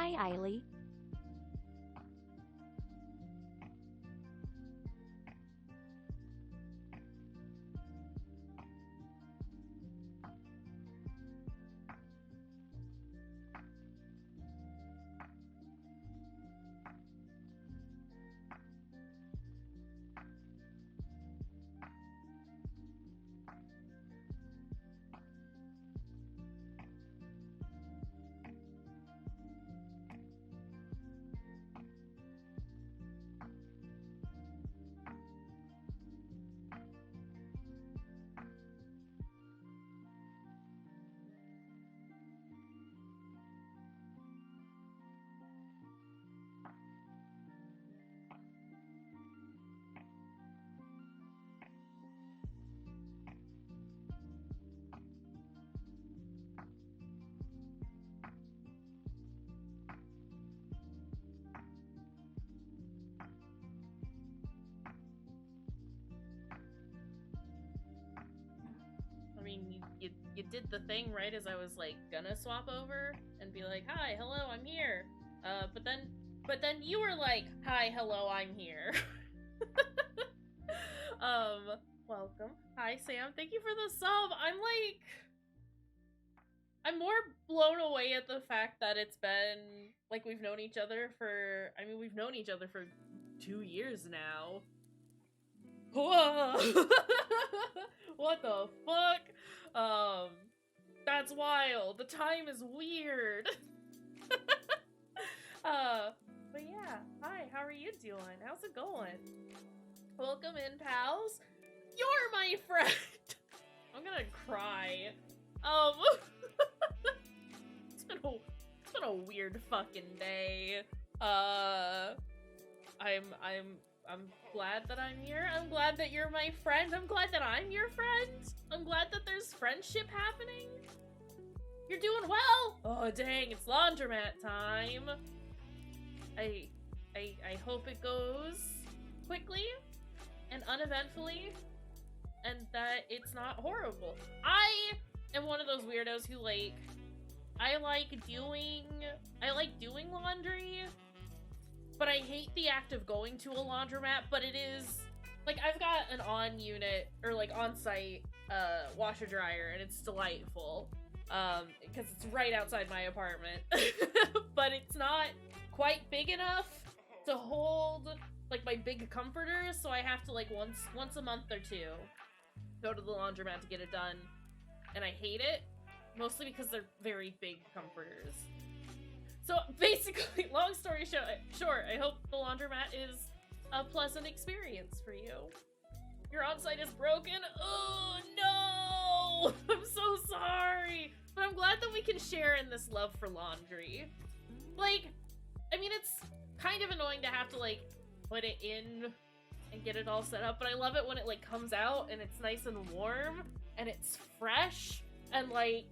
Hi, Eily. I mean, you did the thing right as I was like gonna swap over and be like, "Hi, hello, I'm here." But then you were like, "Hi, hello, I'm here." um, Welcome. Hi, Sam. Thank you for the sub. I'm more blown away at the fact that it's been like we've known each other for. I mean, we've known each other for 2 years now. Whoa! What the fuck? That's wild. The time is weird. uh, but yeah. Hi, how are you doing? How's it going? Welcome in, pals. You're my friend. I'm gonna cry. Um, it's been a weird fucking day. Uh, I'm glad that I'm here. I'm glad that you're my friend. I'm glad that I'm your friend. I'm glad that there's friendship happening. You're doing well. Oh dang, it's laundromat time. I I hope it goes quickly and uneventfully and that it's not horrible. I am one of those weirdos who I like doing laundry, but I hate the act of going to a laundromat, but it is like I've got an on unit or like on site washer dryer and it's delightful. Because it's right outside my apartment. But it's not quite big enough to hold like my big comforters, so I have to like once a month or two go to the laundromat to get it done. And I hate it, mostly because they're very big comforters. So basically, long story short, I hope the laundromat is a pleasant experience for you. Your on-site is broken? Oh no! I'm so sorry! But I'm glad that we can share in this love for laundry. Like, I mean, it's kind of annoying to have to, like, put it in and get it all set up, but I love it when it, like, comes out and it's nice and warm and it's fresh and, like,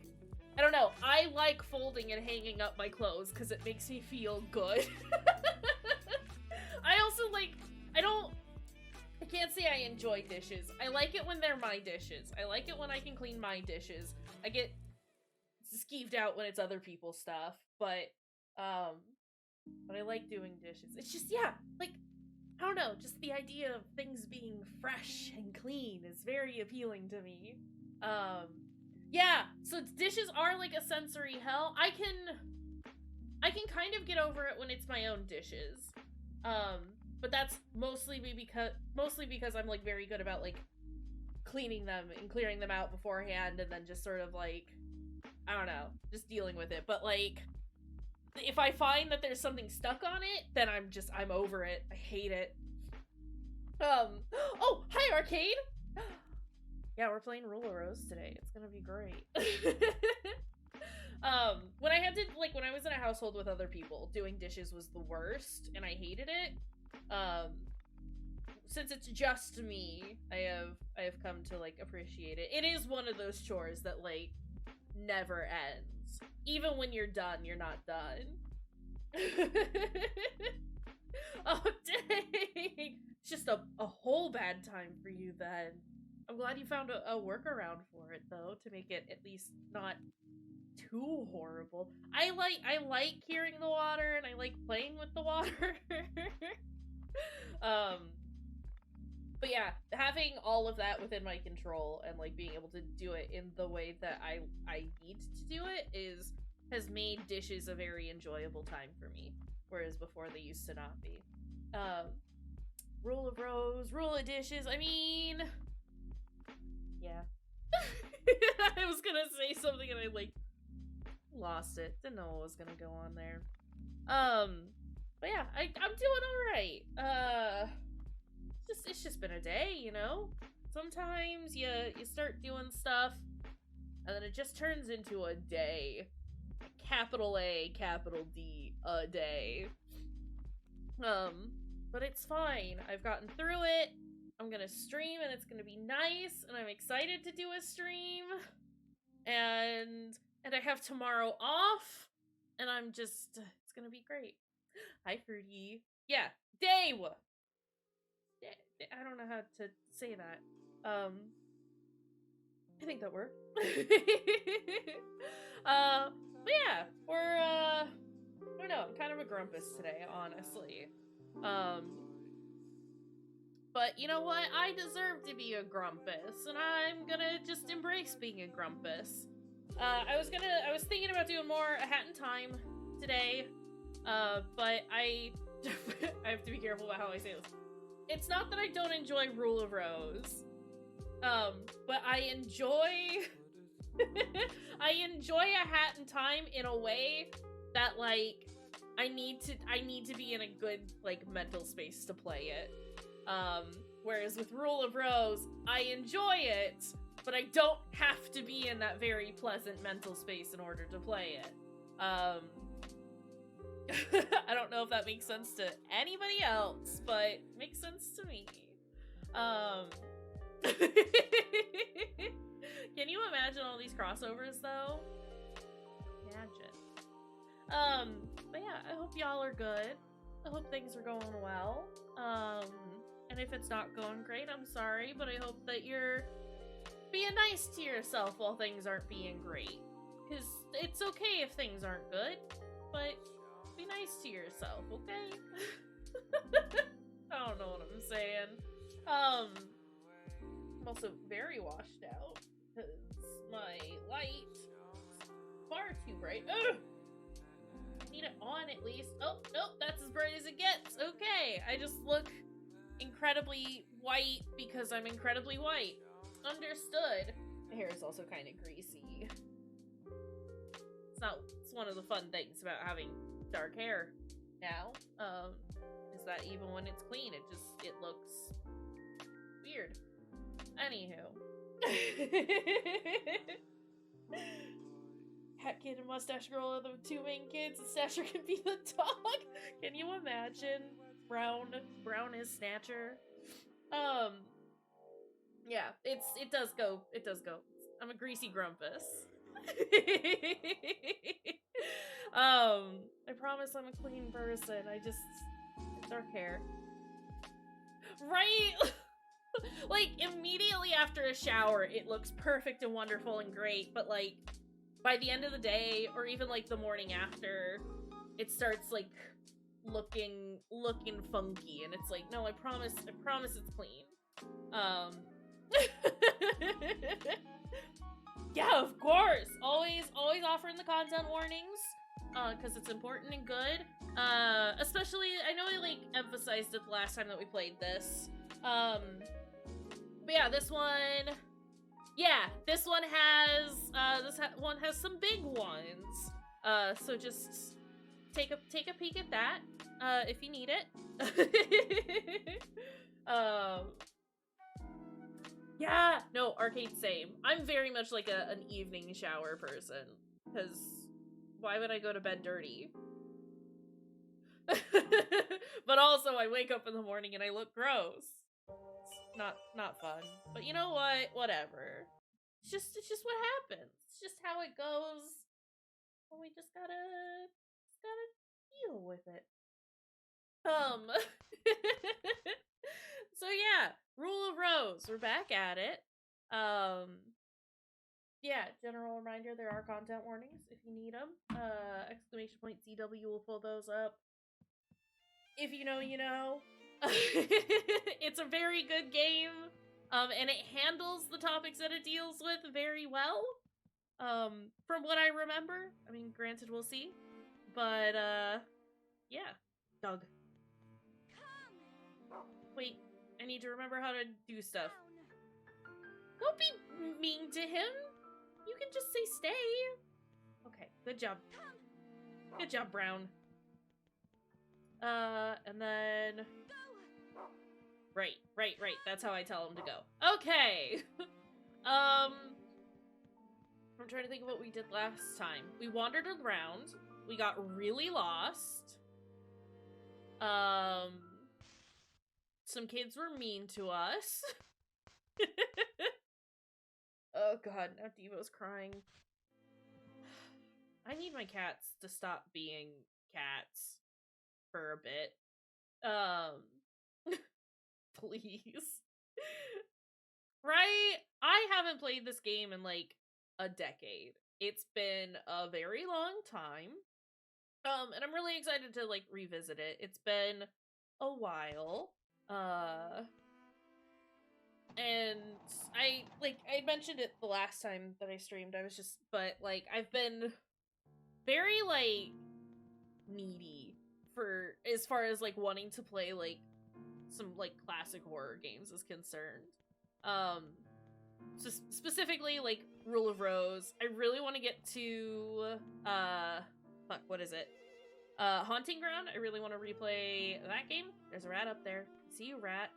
I don't know, I like folding and hanging up my clothes because it makes me feel good. I also, like, I can't say I enjoy dishes. I like it when they're my dishes. I like it when I can clean my dishes. I get skeeved out when it's other people's stuff, but I like doing dishes. It's just, yeah, like, I don't know, just the idea of things being fresh and clean is very appealing to me. Yeah, so dishes are like a sensory hell. I can kind of get over it when it's my own dishes. But that's mostly because I'm like very good about like cleaning them and clearing them out beforehand and then just sort of like I don't know, just dealing with it. But like if I find that there's something stuck on it, then I'm over it. I hate it. Oh, hi Arcade. Yeah, we're playing Rule Rose today. It's gonna be great. When I was in a household with other people, doing dishes was the worst, and I hated it. Since it's just me, I have come to like appreciate it. It is one of those chores that like never ends. Even when you're done, you're not done. Oh dang! It's just a whole bad time for you then. I'm glad you found a workaround for it though, to make it at least not too horrible. I like hearing the water and I like playing with the water. But yeah, having all of that within my control and like being able to do it in the way that I need to do it has made dishes a very enjoyable time for me, whereas before they used to not be. Rule of rose, rule of dishes. I mean, yeah. I was gonna say something and I like lost it. Didn't know what was gonna go on there. But yeah, I'm doing all right. It's just been a day, you know. Sometimes you start doing stuff, and then it just turns into a day. Capital A, capital D, a day. But it's fine. I've gotten through it. I'm gonna stream, and it's gonna be nice, and I'm excited to do a stream. And I have tomorrow off, and I'm just, it's gonna be great. Hi, Fruity. Yeah, day. I don't know how to say that. I think that worked. But yeah, I don't know, I'm kind of a grumpus today, honestly. But you know what? I deserve to be a grumpus, and I'm gonna just embrace being a grumpus. I was thinking about doing more A Hat in Time today, but I have to be careful about how I say this. It's not that I don't enjoy Rule of Rose, but I enjoy I enjoy A Hat in Time in a way that like I need to be in a good like mental space to play it. Whereas with Rule of Rose, I enjoy it, but I don't have to be in that very pleasant mental space in order to play it. I don't know if that makes sense to anybody else, but it makes sense to me. Can you imagine all these crossovers though? Imagine. But yeah, I hope y'all are good. I hope things are going well. And if it's not going great, I'm sorry, but I hope that you're being nice to yourself while things aren't being great. Because it's okay if things aren't good, but be nice to yourself, okay? I don't know what I'm saying. I'm also very washed out because my light is far too bright. Ugh! Need it on at least. Oh, nope, that's as bright as it gets. Okay, I just look incredibly white because I'm incredibly white. Understood. My hair is also kind of greasy. It's one of the fun things about having dark hair now, is that even when it's clean, it looks weird. Anywho. Hat Kid and Mustache Girl are the two main kids, and Snatcher can be the dog. Can you imagine? Brown is Snatcher. Yeah, it does go. I'm a greasy grumpus. I promise I'm a clean person. Dark hair. Right? Like, immediately after a shower, it looks perfect and wonderful and great, but like, by the end of the day, or even like the morning after, it starts like looking funky, and it's like, no, I promise it's clean. Yeah, of course. Always offering the content warnings, because it's important and good. Especially, I know I like emphasized it the last time that we played this. But yeah, this one has some big ones. So just take a peek at that, if you need it. Yeah, no, Arcade, same. I'm very much like an evening shower person, because why would I go to bed dirty? But also, I wake up in the morning and I look gross. It's not fun. But you know what? Whatever. It's just what happens. It's just how it goes. And we just gotta deal with it. So yeah, Rule of Rose. We're back at it. Yeah, general reminder, there are content warnings if you need them. Exclamation point CW will pull those up. If you know, you know. It's a very good game, and it handles the topics that it deals with very well. From what I remember. I mean, granted, we'll see. But, yeah. Doug. Wait, I need to remember how to do stuff. Don't be mean to him. You can just say stay. Okay, good job. Good job, Brown. And then... Right. That's how I tell him to go. Okay! I'm trying to think of what we did last time. We wandered around. We got really lost. Some kids were mean to us. Oh god, now Devo's crying. I need my cats to stop being cats for a bit. Please. Right? I haven't played this game in like a decade. It's been a very long time. And I'm really excited to like revisit it. It's been a while. And I mentioned it the last time that I streamed. But like I've been very like needy for as far as like wanting to play like some like classic horror games is concerned. Specifically like Rule of Rose. I really want to get to fuck, what is it? Haunting Ground. I really want to replay that game. There's a rat up there. See you, rat.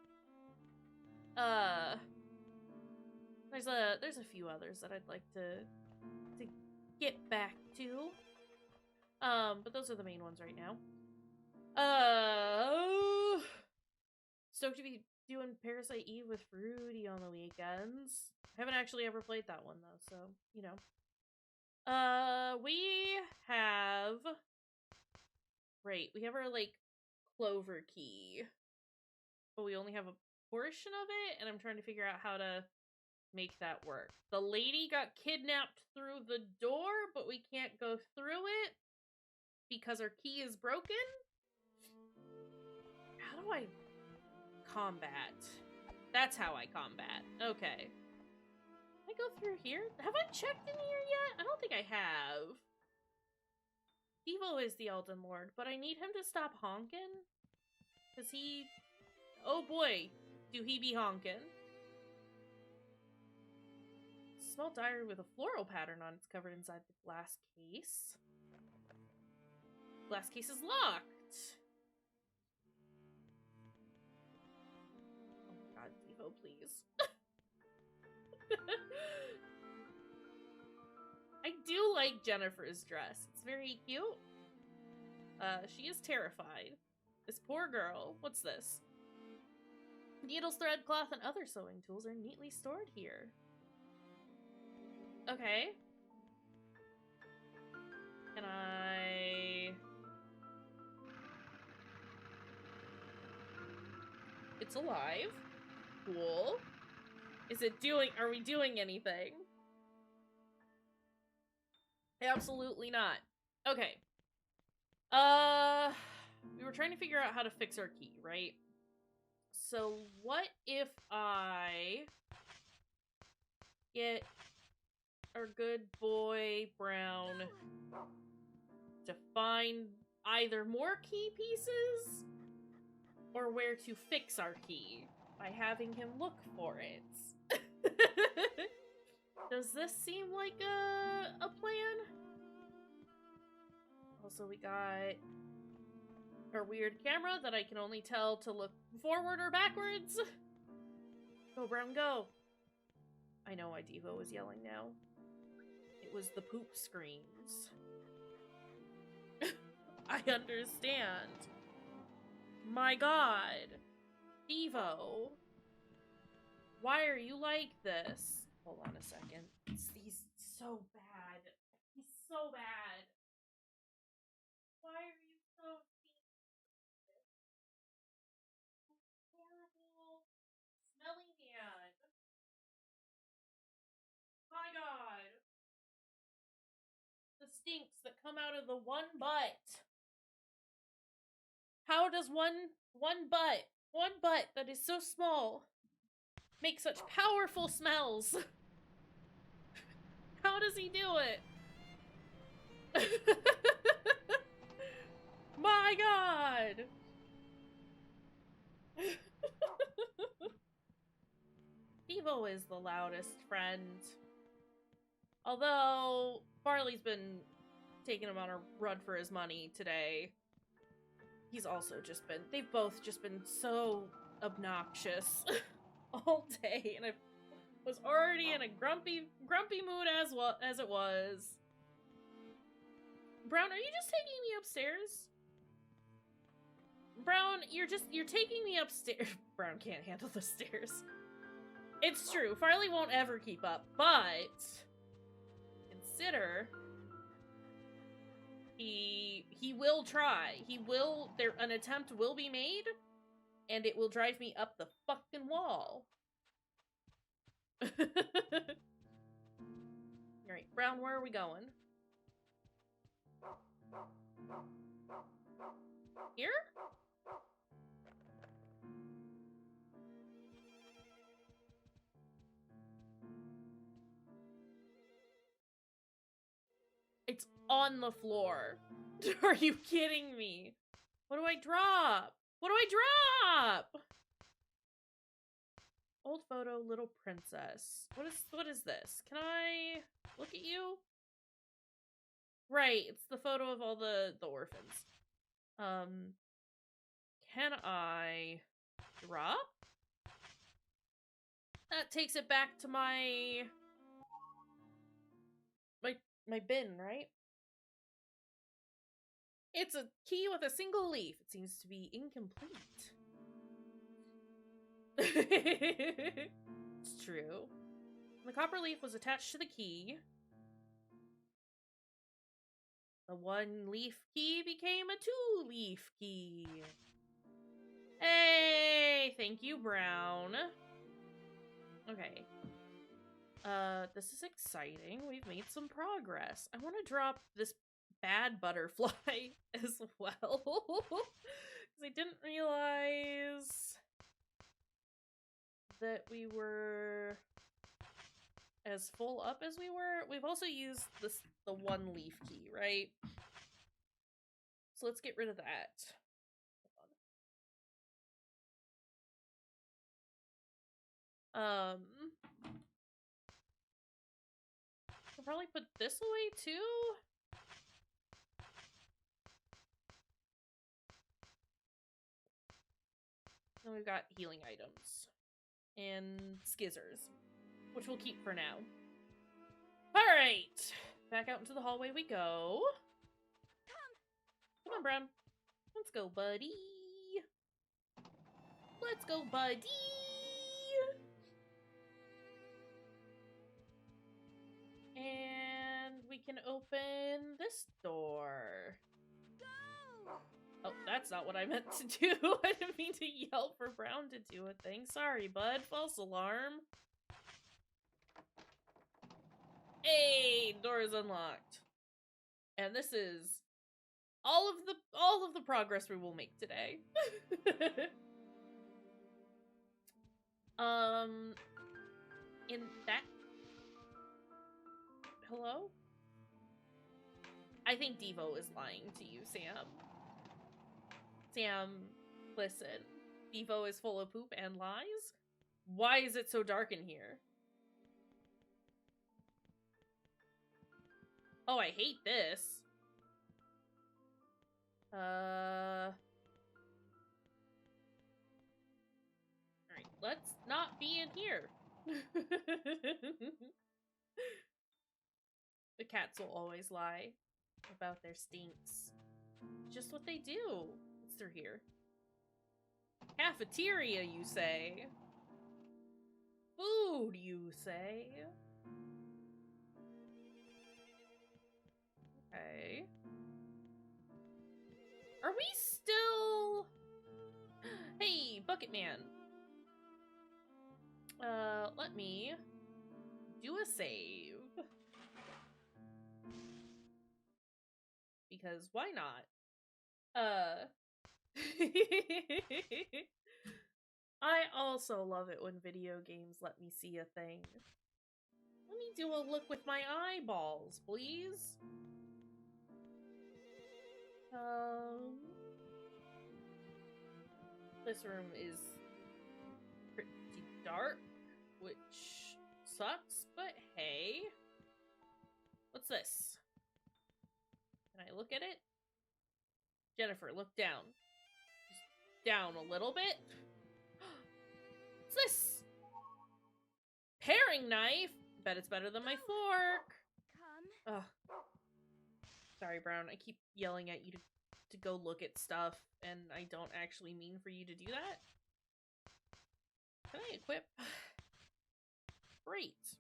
There's a few others that I'd like to get back to. But those are the main ones right now. Stoked to be doing Parasite Eve with Fruity on the weekends. I haven't actually ever played that one though, so you know. We have we have our like Clover key, but we only have a portion of it, and I'm trying to figure out how to make that work. The lady got kidnapped through the door, but we can't go through it because our key is broken. How do I combat? That's how I combat. Okay. Can I go through here? Have I checked in here yet? I don't think I have. Devo is the Elden Lord, but I need him to stop honking. Cause he... Oh boy, do he be honking. Small diary with a floral pattern on it's covered inside the glass case. Glass case is locked. Oh my god, Devo, please. I do like Jennifer's dress. It's very cute. She is terrified. This poor girl. What's this? Needles, thread, cloth, and other sewing tools are neatly stored here. Okay. Can I... It's alive. Cool. Is it doing... Are we doing anything? Absolutely not. Okay. We were trying to figure out how to fix our key, right? So what if I get our good boy Brown to find either more key pieces or where to fix our key by having him look for it? Does this seem like a plan? Also, we got our weird camera that I can only tell to look forward or backwards. Go, Brown, go. I know why Devo was yelling now. It was the poop screams. I understand. My god. Devo. Why are you like this? Hold on a second. He's so bad. He's so bad. Why are you so horrible, smelly man? My god. stinks that come out of the one butt? How does one butt that is so small make such powerful smells? How does he do it? My god! Devo is the loudest friend. Although, Farley's been taking him on a run for his money today. He's also just been, they've both just been so obnoxious all day, and I was already in a grumpy mood as it was. Brown, are you just taking me upstairs? Brown, you're taking me upstairs. Brown can't handle the stairs. It's true, Farley won't ever keep up, but consider he will try. An attempt will be made, and it will drive me up the fucking wall. Alright, Brown, where are we going? Here? It's on the floor. Are you kidding me? What do I drop? What do I drop? Old photo, little princess. What is this? Can I look at you? Right, it's the photo of all the orphans. Can I drop? That takes it back to my bin, right? It's a key with a single leaf. It seems to be incomplete. It's true. The copper leaf was attached to the key. The one-leaf key became a two-leaf key. Hey! Thank you, Brown. Okay. This is exciting. We've made some progress. I want to drop this bad butterfly as well. Because I didn't realize that we were as full up as we were. We've also used the one leaf key, right? So let's get rid of that. I'll probably put this away too. Then we've got healing items and skizzers, which we'll keep for now. All right, back out into the hallway we go. Come on, Brown. Let's go, buddy. Let's go, buddy. And we can open this door. Oh, that's not what I meant to do. I didn't mean to yell for Brown to do a thing. Sorry, bud. False alarm. Hey, door is unlocked. And this is all of the progress we will make today. In that... Hello? I think Devo is lying to you, Sam. Sam, listen. Devo is full of poop and lies? Why is it so dark in here? Oh, I hate this. Alright, let's not be in here. The cats will always lie about their stinks. Just what they do. What's through here? Cafeteria, you say? Food, you say? Okay. Are we still... Hey, Bucket Man. Let me do a save. because why not? I also love it when video games let me see a thing. Let me do a look with my eyeballs, please. This room is pretty dark, which sucks, but hey. What's this? Can I look at it? Jennifer, look down. Just down a little bit. What's this? Paring knife? Bet it's better than my fork. Come. Ugh. Sorry, Brown. I keep yelling at you to go look at stuff, and I don't actually mean for you to do that. Can I equip? Great.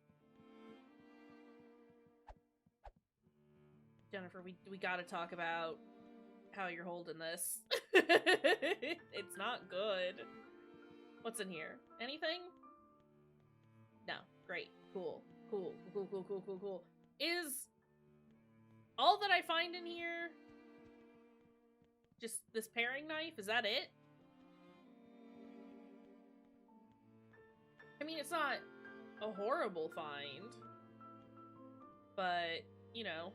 Jennifer, we gotta talk about how you're holding this. It's not good. What's in here? Anything? No. Great. Cool. Cool. Cool, cool, cool, cool, cool. Is all that I find in here just this paring knife? Is that it? I mean, it's not a horrible find, but, you know,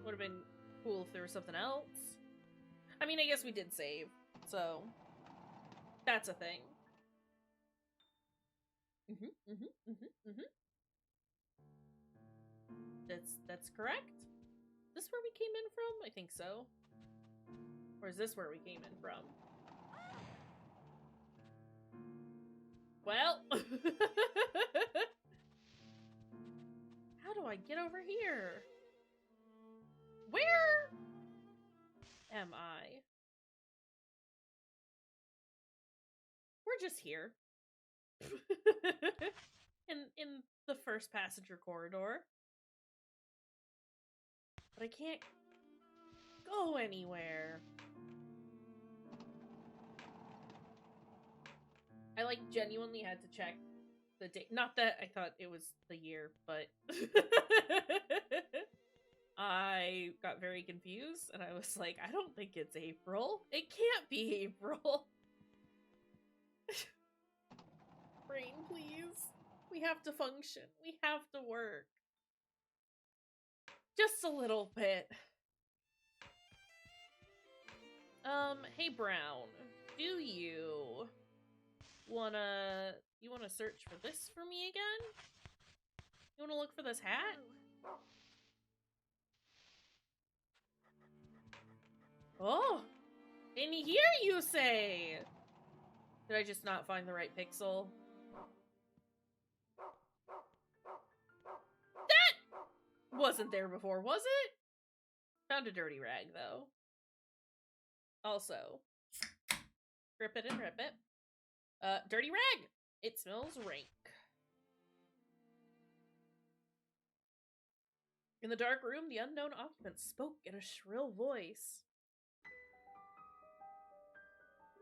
would have been cool if there was something else. I mean, I guess we did save, so that's a thing. That's correct. Is this where we came in from? I think so. Or is this where we came in from? Well, how do I get over here? Where am I? We're just here. in the first passenger corridor. But I can't go anywhere. I, like, genuinely had to check the date. Not that I thought it was the year, but I got very confused, and I was like, I don't think it's April. It can't be April. Brain, please. We have to function. We have to work. Just a little bit. Hey Brown, do you wanna search for this for me again? You wanna look for this hat? Oh! In here, you say? Did I just not find the right pixel? That wasn't there before, was it? Found a dirty rag, though. Also, rip it and rip it. Dirty rag! It smells rank. In the dark room, the unknown occupant spoke in a shrill voice.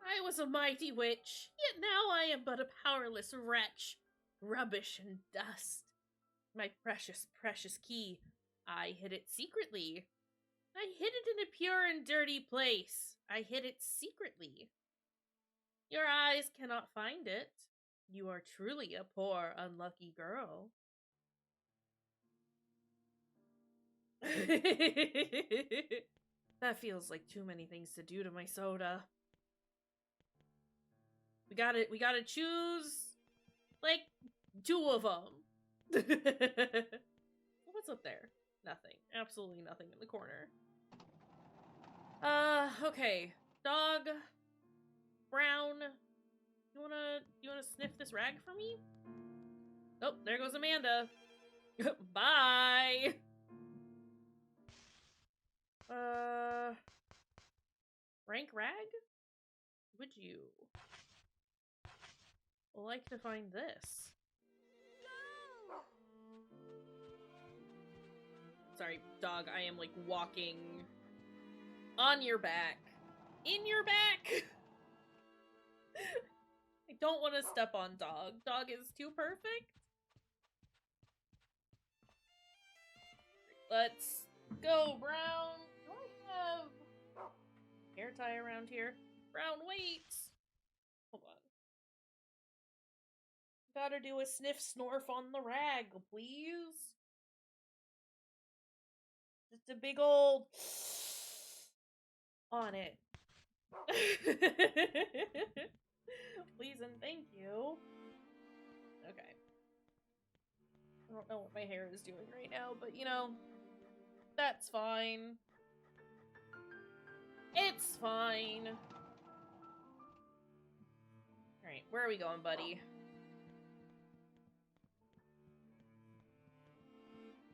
I was a mighty witch, yet now I am but a powerless wretch. Rubbish and dust. My precious, precious key. I hid it secretly. I hid it in a pure and dirty place. I hid it secretly. Your eyes cannot find it. You are truly a poor, unlucky girl. That feels like too many things to do to my soda. We gotta choose, like, 2 of them. What's up there? Nothing. Absolutely nothing in the corner. Okay. Dog. Brown. You wanna sniff this rag for me? Oh, there goes Amanda. Bye! Rank rag? Would you like to find this? No! Sorry, dog, I am, like, walking on your back. In your back! I don't want to step on dog. Dog is too perfect. Let's go, Brown. have hair tie around here. Brown, wait! Hold on. Gotta do a sniff snorf on the rag, please. Just a big old on it. Please and thank you. Okay. I don't know what my hair is doing right now, but you know, that's fine. It's fine. Alright, where are we going, buddy?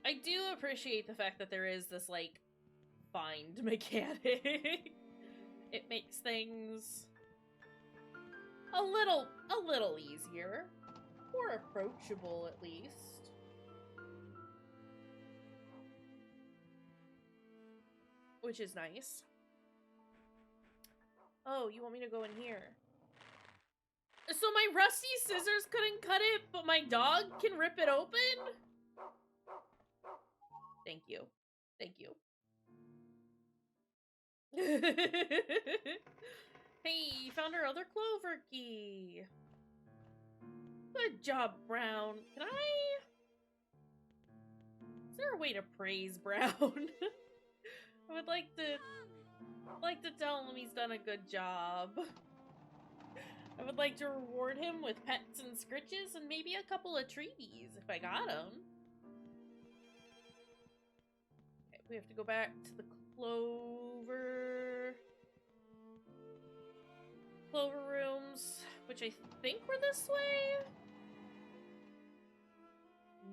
I do appreciate the fact that there is this, like, find mechanic. It makes things a little easier. More approachable, at least. Which is nice. Oh, you want me to go in here? So my rusty scissors couldn't cut it, but my dog can rip it open? Thank you. Thank you. Hey, found our other clover key. Good job, Brown. Can I... Is there a way to praise Brown? I would like to tell him he's done a good job. I would like to reward him with pets and scritches and maybe a couple of treaties if I got them. Okay, we have to go back to the clover rooms, which I think were this way?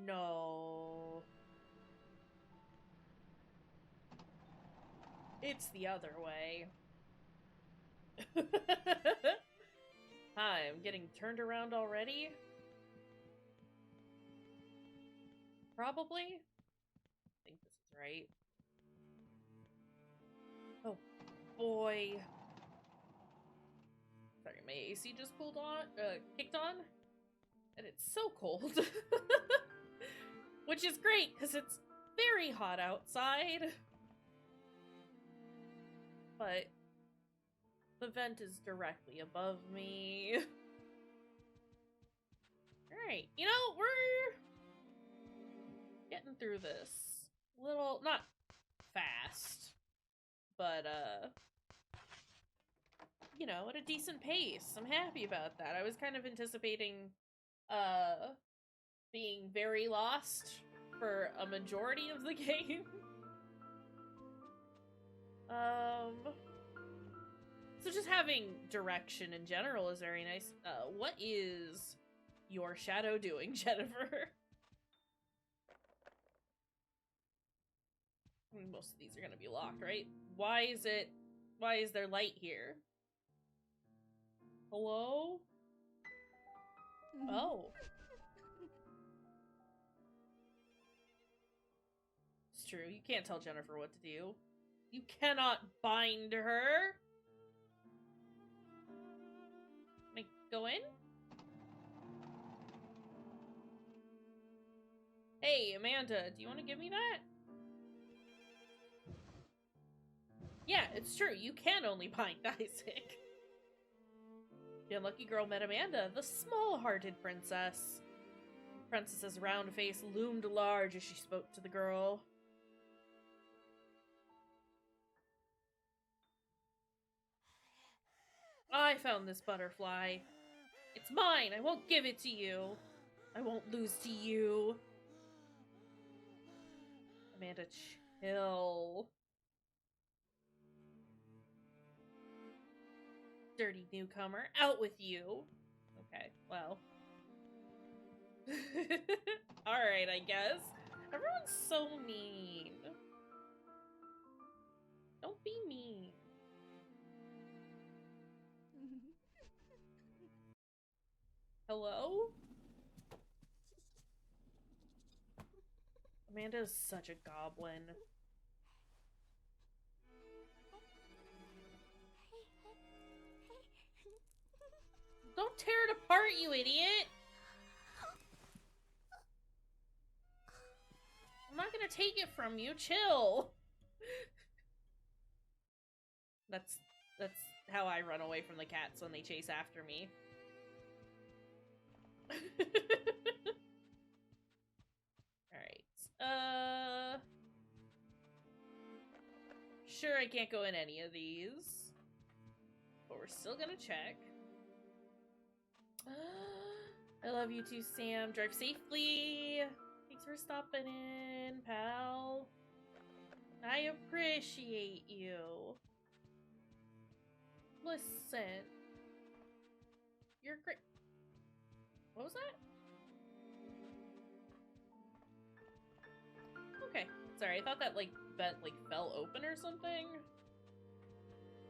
No. It's the other way. Hi, I'm getting turned around already? Probably? I think this is right. Oh, boy. Sorry, my AC just kicked on. And it's so cold. Which is great, because it's very hot outside. But the vent is directly above me. Alright, you know, we're getting through this. Not fast, but, you know, at a decent pace. I'm happy about that. I was kind of anticipating, being very lost for a majority of the game. So just having direction in general is very nice. What is your shadow doing, Jennifer? Most of these are gonna be locked, right? Why is there light here? Hello? Oh. It's true, you can't tell Jennifer what to do. You cannot bind her! Can I go in? Hey, Amanda, do you want to give me that? Yeah, it's true, you can only bind Isaac. The unlucky girl met Amanda, the small-hearted princess. The princess's round face loomed large as she spoke to the girl. I found this butterfly. It's mine! I won't give it to you! I won't lose to you! Amanda, chill. Dirty newcomer, out with you! Okay, well. Alright, I guess. Everyone's so mean. Don't be mean. Hello? Amanda is such a goblin. Don't tear it apart, you idiot! I'm not gonna take it from you, chill! That's how I run away from the cats when they chase after me. Alright. Sure, I can't go in any of these. But we're still gonna check. I love you too, Sam. Drive safely. Thanks for stopping in, pal. I appreciate you. Listen. You're great. What was that? Okay. Sorry, I thought that, like, vent, like, fell open or something.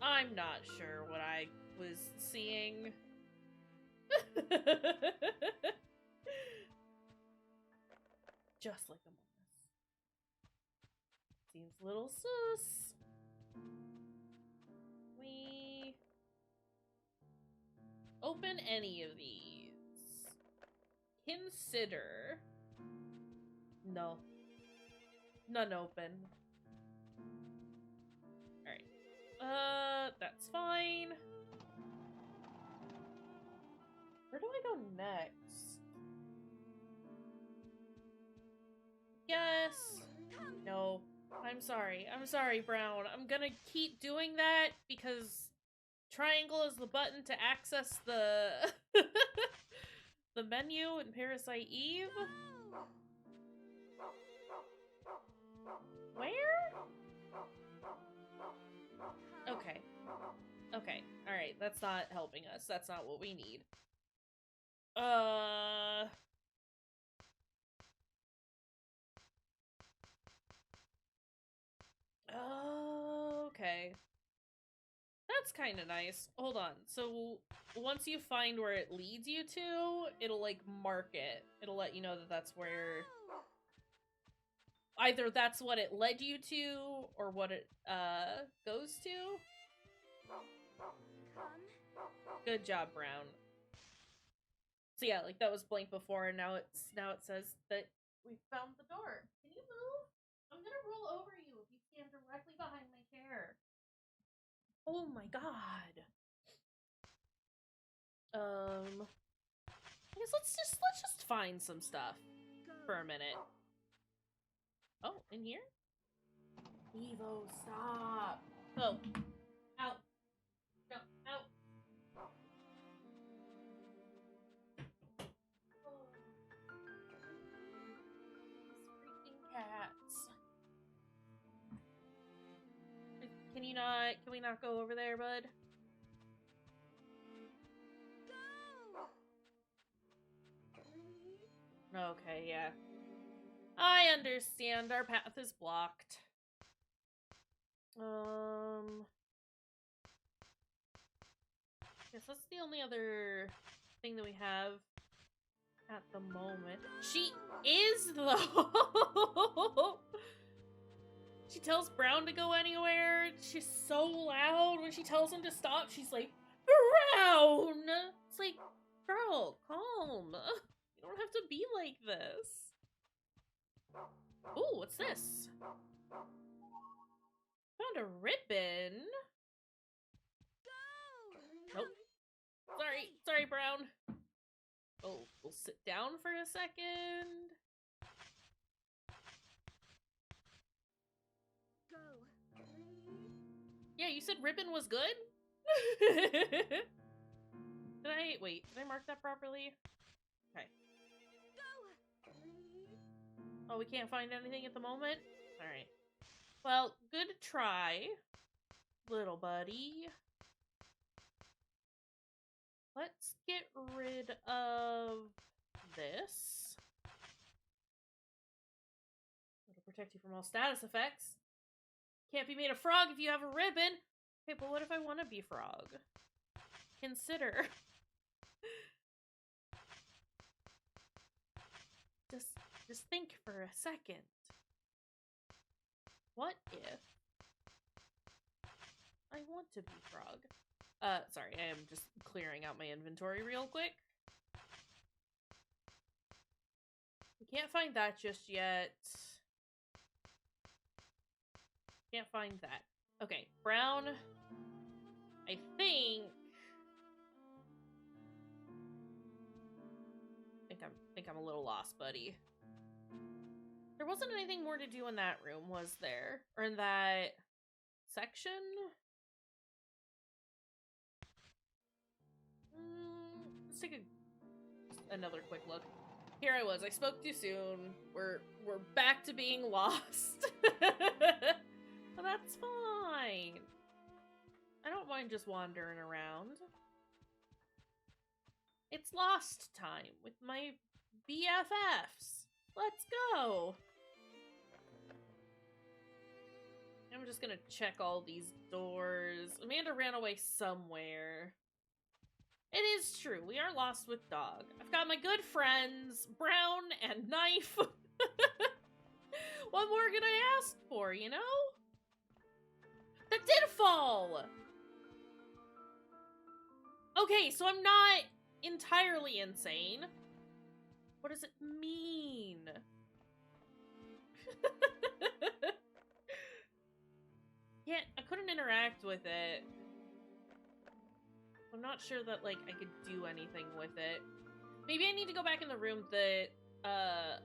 I'm not sure what I was seeing. Just like Among Us. Seems a little sus. We open any of these. Consider. No. None open. Alright. That's fine. Where do I go next? Yes. No. I'm sorry. I'm sorry, Brown. I'm gonna keep doing that because triangle is the button to access the the menu in Parasite Eve. Where? Okay. Okay. Alright, that's not helping us. That's not what we need. Okay. That's kind of nice. Hold on. So, once you find where it leads you to, it'll, like, mark it. It'll let you know that that's where... Either that's what it led you to, or what it, goes to. Good job, Brown. So yeah, like, that was blank before, and now it says that we found the door. Can you move? I'm gonna roll over you if you stand directly behind my chair. Oh my god. I guess let's just find some stuff for a minute. Oh, in here? Evo, stop. Oh. Out. No, out. Oh. These freaking cats. Can we not go over there, bud? Okay, yeah. I understand. Our path is blocked. Guess that's the only other thing that we have at the moment. She is, though! She tells Brown to go anywhere. She's so loud when she tells him to stop. She's like, Brown! It's like, girl, calm. You don't have to be like this. Ooh, what's this? Found a ribbon. Nope. Sorry, Brown. Oh, we'll sit down for a second. Yeah, you said ribbon was good? Wait, did I mark that properly? Okay. Oh, we can't find anything at the moment? Alright. Well, good try, little buddy. Let's get rid of this. It'll protect you from all status effects. Can't be made a frog if you have a ribbon. Okay, but what if I want to be a frog? Consider. Just think for a second. What if I want to be frog? Sorry, I am just clearing out my inventory real quick. We can't find that just yet. Can't find that. Okay, Brown. I think I'm a little lost, buddy. There wasn't anything more to do in that room, was there? Or in that section? Let's take another quick look. Here I was. I spoke too soon. We're back to being lost. But that's fine. I don't mind just wandering around. It's lost time with my BFFs. Let's go. I'm just gonna check all these doors. Amanda ran away somewhere. It is true, we are lost with Dog. I've got my good friends, Brown and Knife. What more could I ask for, you know? That did fall! Okay, so I'm not entirely insane. What does it mean? Yeah, I couldn't interact with it. I'm not sure that, like, I could do anything with it. Maybe I need to go back in the room that,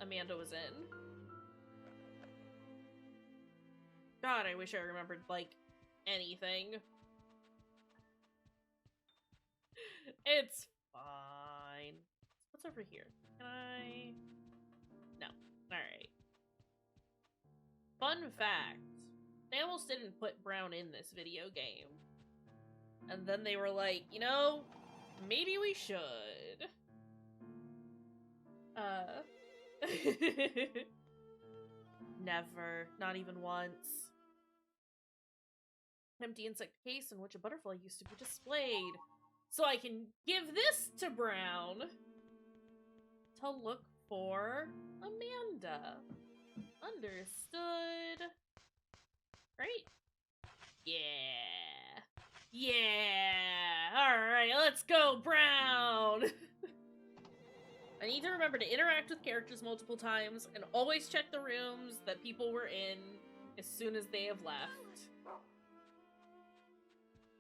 Amanda was in. God, I wish I remembered, like, anything. It's fine. What's over here? Can I... No. Alright. Fun fact. They almost didn't put Brown in this video game. And then they were like, you know, maybe we should. Never. Not even once. Empty insect case in which a butterfly used to be displayed. So I can give this to Brown to look for Amanda. Understood. Right? Yeah. Yeah. Alright, let's go, Brown! I need to remember to interact with characters multiple times and always check the rooms that people were in as soon as they have left.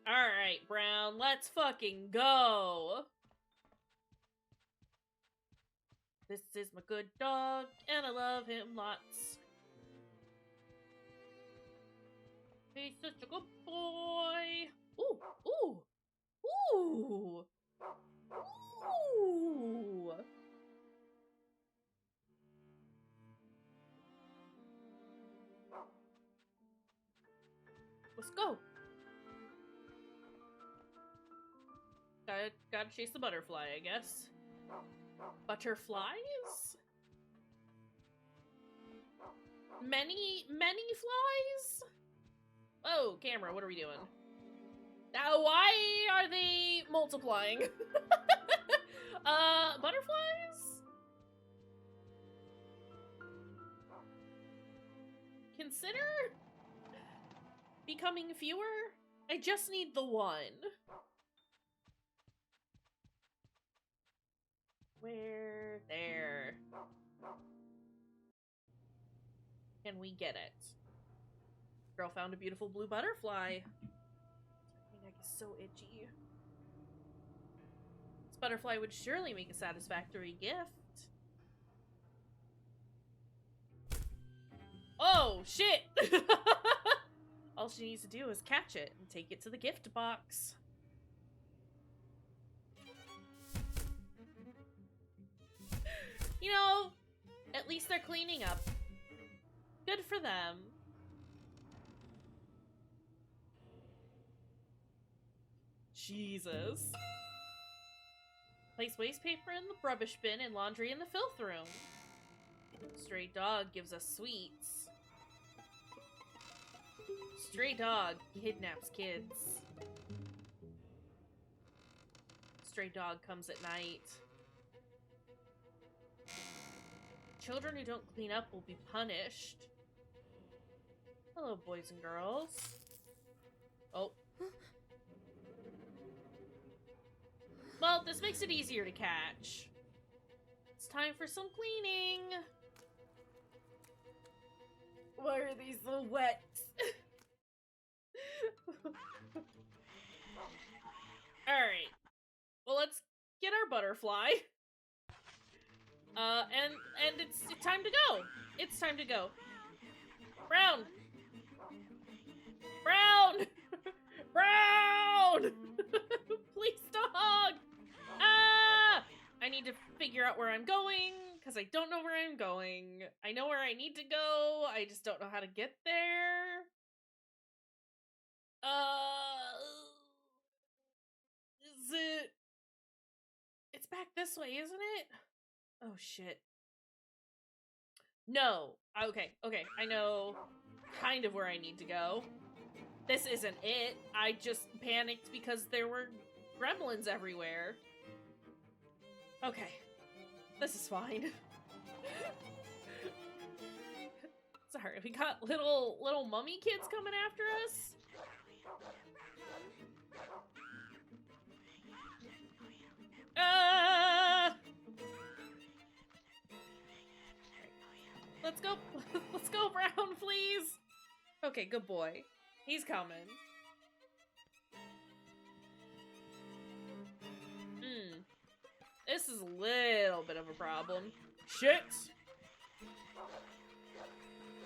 Alright, Brown, let's fucking go! This is my good dog, and I love him lots. He's such a good boy! Ooh! Ooh! Ooh! Ooh! Let's go! Gotta chase the butterfly, I guess. Butterflies? Many flies? Oh, camera, what are we doing? Why are they multiplying? Butterflies? Consider becoming fewer? I just need the one. Where? There. Can we get it? Girl found a beautiful blue butterfly. My neck is so itchy. This butterfly would surely make a satisfactory gift. Oh, shit! All she needs to do is catch it and take it to the gift box. You know, at least they're cleaning up. Good for them. Jesus. Place waste paper in the rubbish bin and laundry in the filth room. Stray dog gives us sweets. Stray dog kidnaps kids. Stray dog comes at night. Children who don't clean up will be punished. Hello, boys and girls. Oh. Well, this makes it easier to catch. It's time for some cleaning. Why are these so wet? Alright. Well, let's get our butterfly. And it's time to go. It's time to go. Brown! Brown! Brown! Please dog! Ah! I need to figure out where I'm going, because I don't know where I'm going. I know where I need to go, I just don't know how to get there. Is it... It's back this way, isn't it? Oh, shit. No. Okay, I know kind of where I need to go. This isn't it. I just panicked because there were gremlins everywhere. Okay. This is fine. Sorry, we got little mummy kids coming after us. Let's go. Let's go, Brown, please. Okay, good boy. He's coming. This is a little bit of a problem. Shit!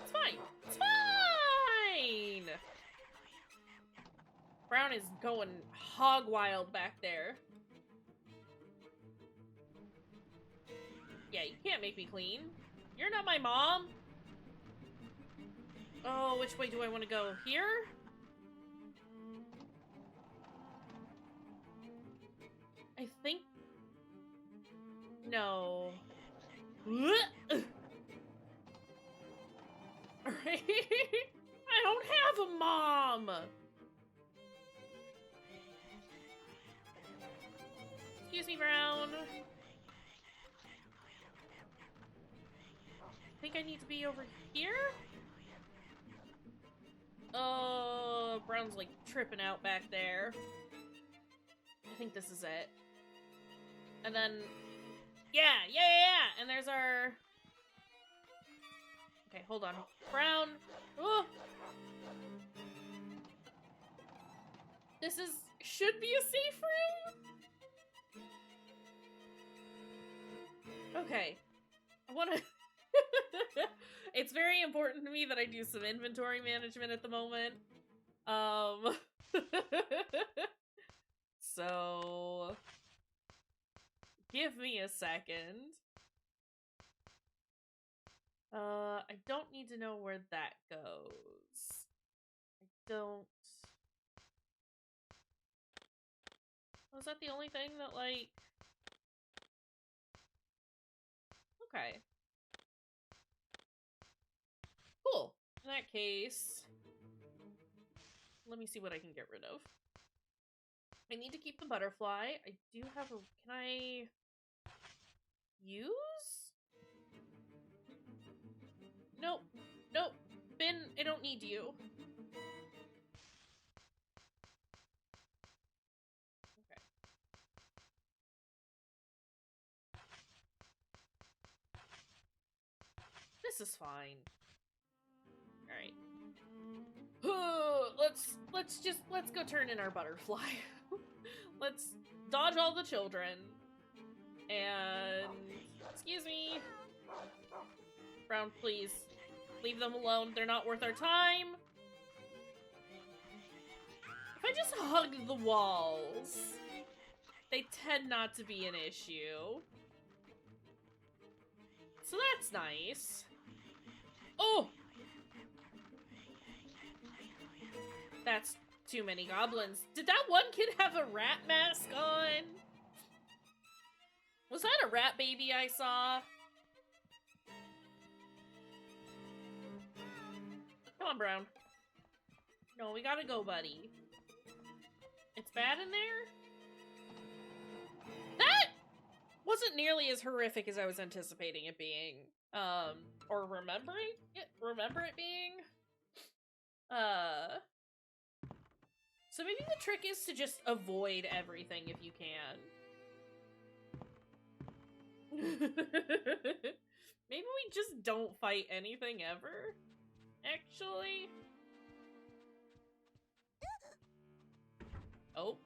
It's fine. It's fine! Brown is going hog wild back there. Yeah, you can't make me clean. You're not my mom. Oh, which way do I want to go? Here? I think... No. Alright. I don't have a mom! Excuse me, Brown. I think I need to be over here? Oh, Brown's like tripping out back there. I think this is it. And then... Yeah! And there's our... Okay, hold on. Brown! Oh! This is... should be a safe room? Okay. I wanna... It's very important to me that I do some inventory management at the moment. So... Give me a second. I don't need to know where that goes. I don't... Was that the only thing that, like... Okay. Cool. In that case... Let me see what I can get rid of. I need to keep the butterfly. I do have a... Can I... use? Nope. Nope. Bin, I don't need you. Okay. This is fine. Alright. Let's go turn in our butterfly. Let's dodge all the children. And... Excuse me. Brown, please. Leave them alone. They're not worth our time. If I just hug the walls, they tend not to be an issue. So that's nice. Oh! That's too many goblins. Did that one kid have a rat mask on? Was that a rat baby I saw? Come on, Brown. No, we gotta go, buddy. It's bad in there? That wasn't nearly as horrific as I was anticipating it being. Or remember it being. So maybe the trick is to just avoid everything if you can. Maybe we just don't fight anything ever? Actually? Oh.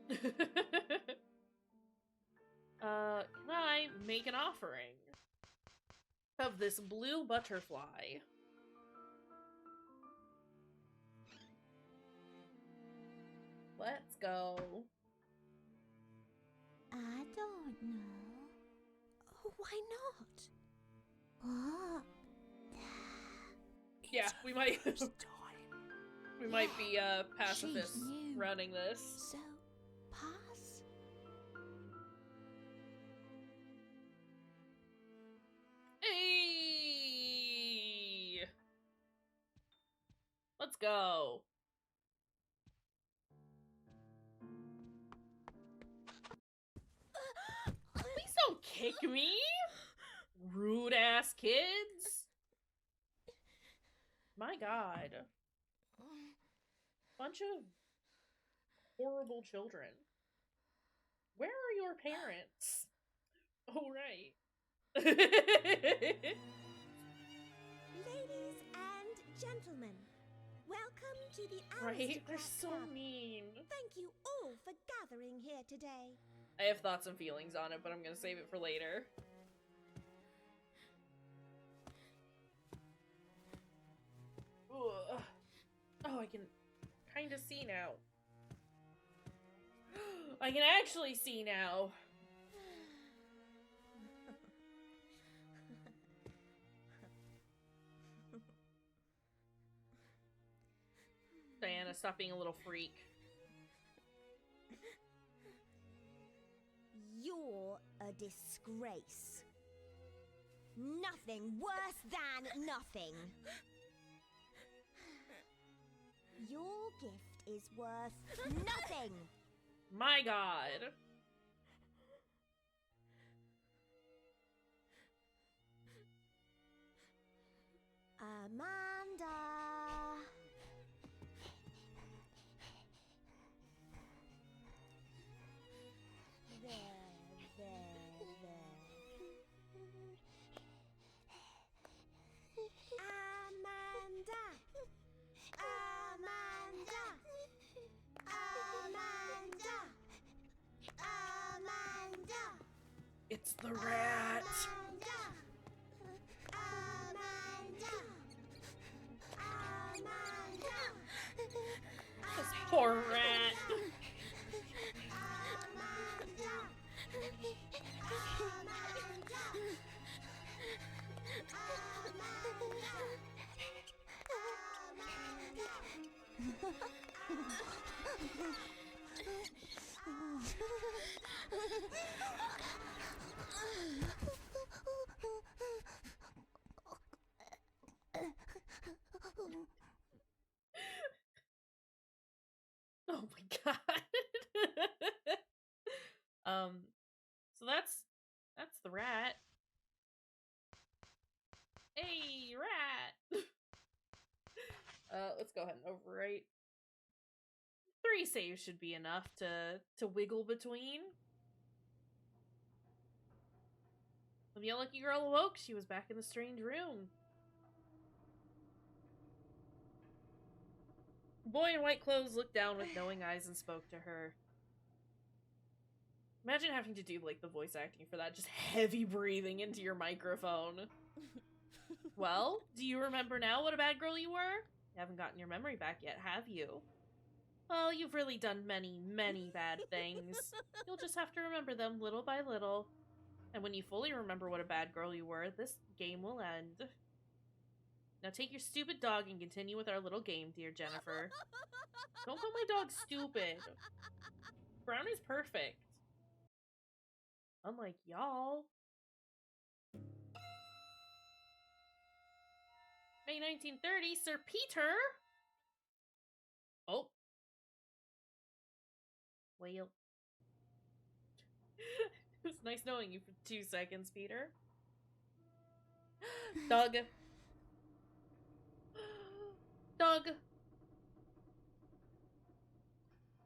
Can I make an offering of this blue butterfly? Let's go. I don't know. Oh, why not? What? Yeah, we might Time. we might be pacifists She's new. running this. So, pass? Hey! Let's go. Please don't kick me! Rude ass kids! My god. Bunch of horrible children. Where are your parents? Oh, right. Ladies and gentlemen, welcome to the Right? They're Aristocrat so Club. mean. Thank you all for gathering here today. I have thoughts and feelings on it, but I'm gonna save it for later. Ugh. Oh, I can kind of see now. I can actually see now. Diana, stop being a little freak. You're a disgrace. Nothing worse than nothing. Your gift is worth nothing. My god. Amanda. Amanda. Amanda. Amanda. Amanda. It's the rat. Amanda. Amanda. This poor rat. Oh my god. So that's the rat. Hey, rat. Let's go ahead and overwrite. 3 saves should be enough to wiggle between. When the unlucky girl awoke, she was back in the strange room. The boy in white clothes looked down with knowing eyes and spoke to her. Imagine having to do, like, the voice acting for that, just heavy breathing into your microphone. Well, do you remember now what a bad girl you were? You haven't gotten your memory back yet, have you? Well, you've really done many, many bad things. You'll just have to remember them little by little. And when you fully remember what a bad girl you were, this game will end. Now take your stupid dog and continue with our little game, dear Jennifer. Don't call my dog stupid. Brownie's perfect. Unlike y'all. May 1930, Sir Peter! Oh. Well. It was nice knowing you for 2 seconds, Peter. Doug. Doug.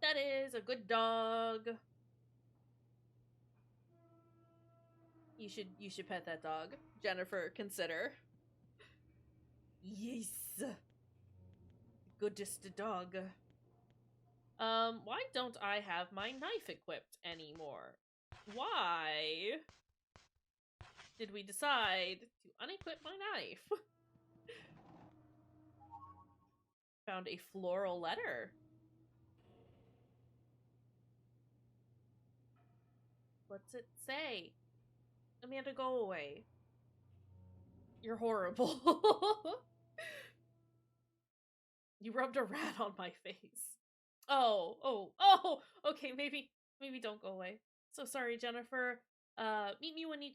That is a good dog. You should pet that dog. Jennifer, consider. Yes. Goodest dog. Why don't I have my knife equipped anymore? Why did we decide to unequip my knife? Found a floral letter. What's it say? Amanda, go away. You're horrible. You rubbed a rat on my face. Oh, okay, maybe don't go away. So sorry, Jennifer. Meet me when you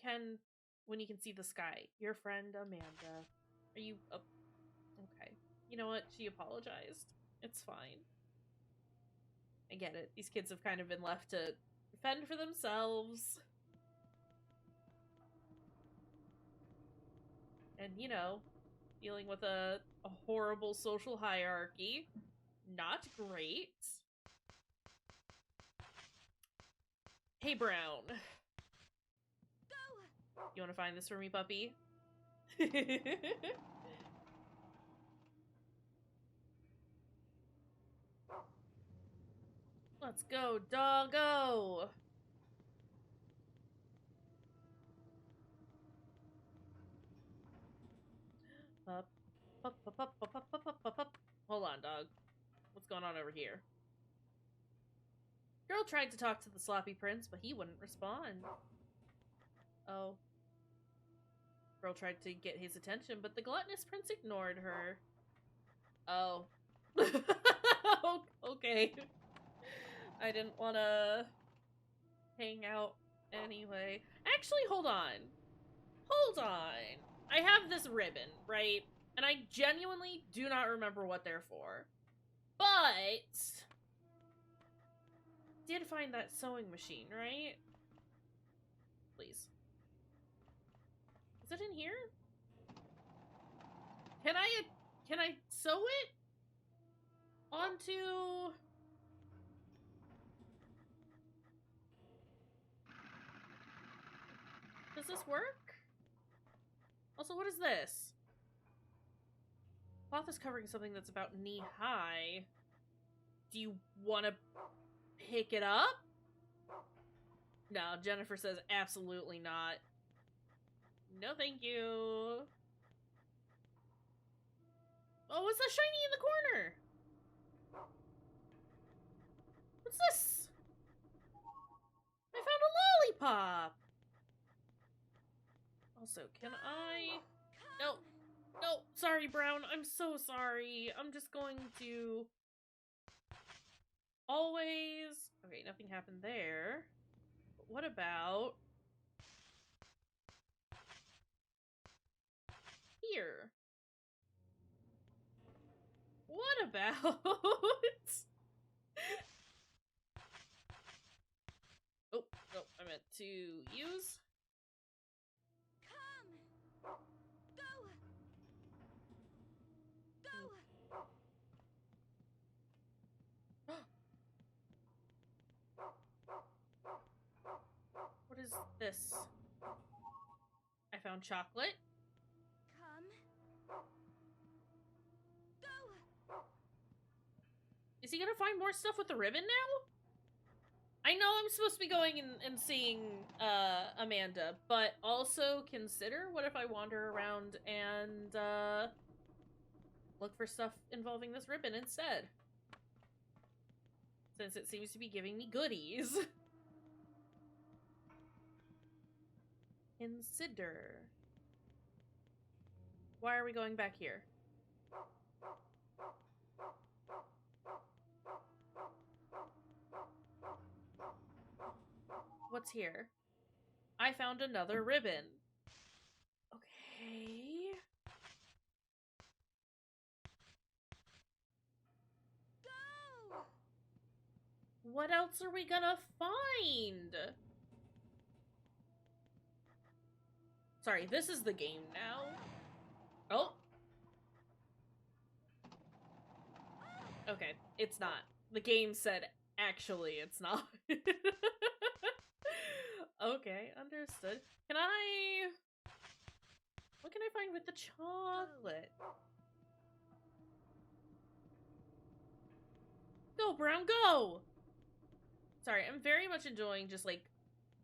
can see the sky. Your friend, Amanda. Are you, okay. You know what? She apologized. It's fine. I get it. These kids have kind of been left to fend for themselves. And, you know, dealing with a horrible social hierarchy. Not great. Hey, Brown. Go! You want to find this for me, puppy? Let's go, doggo! Up. Hold on, dog. What's going on over here? Girl tried to talk to the sloppy prince, but he wouldn't respond. Oh. Girl tried to get his attention, but the gluttonous prince ignored her. Oh. Okay. I didn't want to hang out anyway. Actually, hold on. Hold on. I have this ribbon, right? And I genuinely do not remember what they're for. But did find that sewing machine, right? Please. Is it in here? Can I sew it onto... Does this work? Also, what is this? Cloth is covering something that's about knee-high. Do you want to pick it up? No, Jennifer says absolutely not. No, thank you. Oh, what's that shiny in the corner? What's this? I found a lollipop. Also, can I... No. No, sorry, Brown. I'm so sorry. I'm just going to... Always... Okay, nothing happened there. But what about... Here? What about... Oh, no, I meant to use... Come! Go! Go! What is this? I found chocolate. Come! Go! Is he gonna find more stuff with the ribbon now? I know I'm supposed to be going and seeing Amanda, but also consider what if I wander around and look for stuff involving this ribbon instead. Since it seems to be giving me goodies. Consider. Why are we going back here? What's here? I found another ribbon. Okay. Go! What else are we gonna find? Sorry, this is the game now. Oh. Okay, it's not. The game said, actually, it's not. Okay, understood. Can I... What can I find with the chocolate? Go, Brown, go! Sorry, I'm very much enjoying just, like,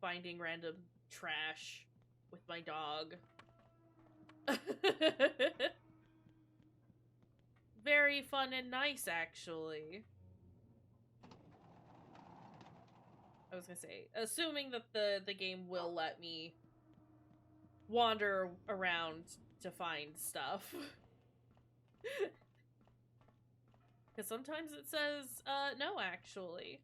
finding random trash with my dog. Very fun and nice, actually. I was gonna say, assuming that the game will let me wander around to find stuff. Because sometimes it says, no, actually.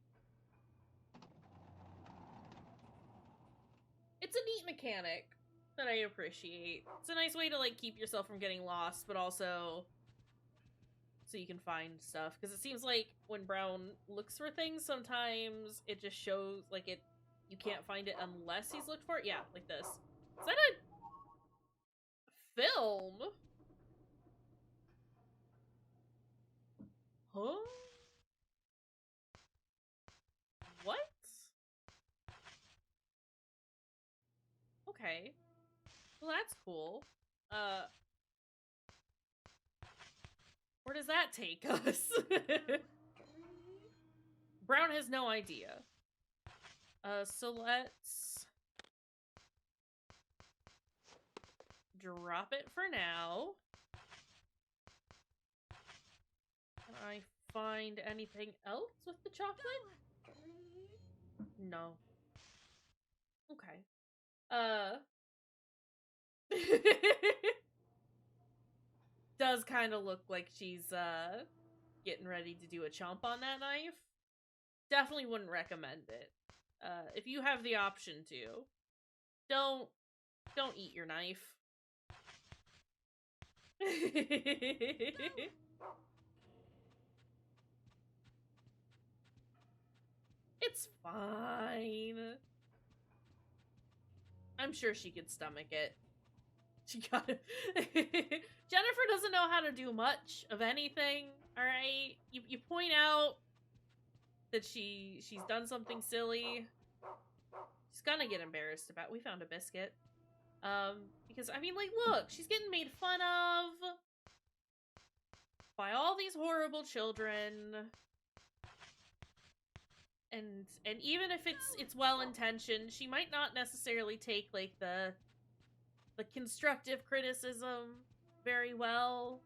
It's a neat mechanic that I appreciate. It's a nice way to, like, keep yourself from getting lost, but also so you can find stuff. Because it seems like when Brown looks for things, sometimes it just shows, like, you can't find it unless he's looked for it. Yeah, like this. Is that a film? Huh? What? Okay. Well, that's cool. Where does that take us? Brown has no idea. So let's drop it for now. Can I find anything else with the chocolate? No. Okay. Does kind of look like she's, getting ready to do a chomp on that knife. Definitely wouldn't recommend it. If you have the option to, don't eat your knife. It's fine. I'm sure she could stomach it. She got it. Jennifer doesn't know how to do much of anything, alright? You point out that she's done something silly. She's gonna get embarrassed about. We found a biscuit. Because, I mean, like, look, she's getting made fun of by all these horrible children. And even if it's well-intentioned, she might not necessarily take, like, the constructive criticism very well.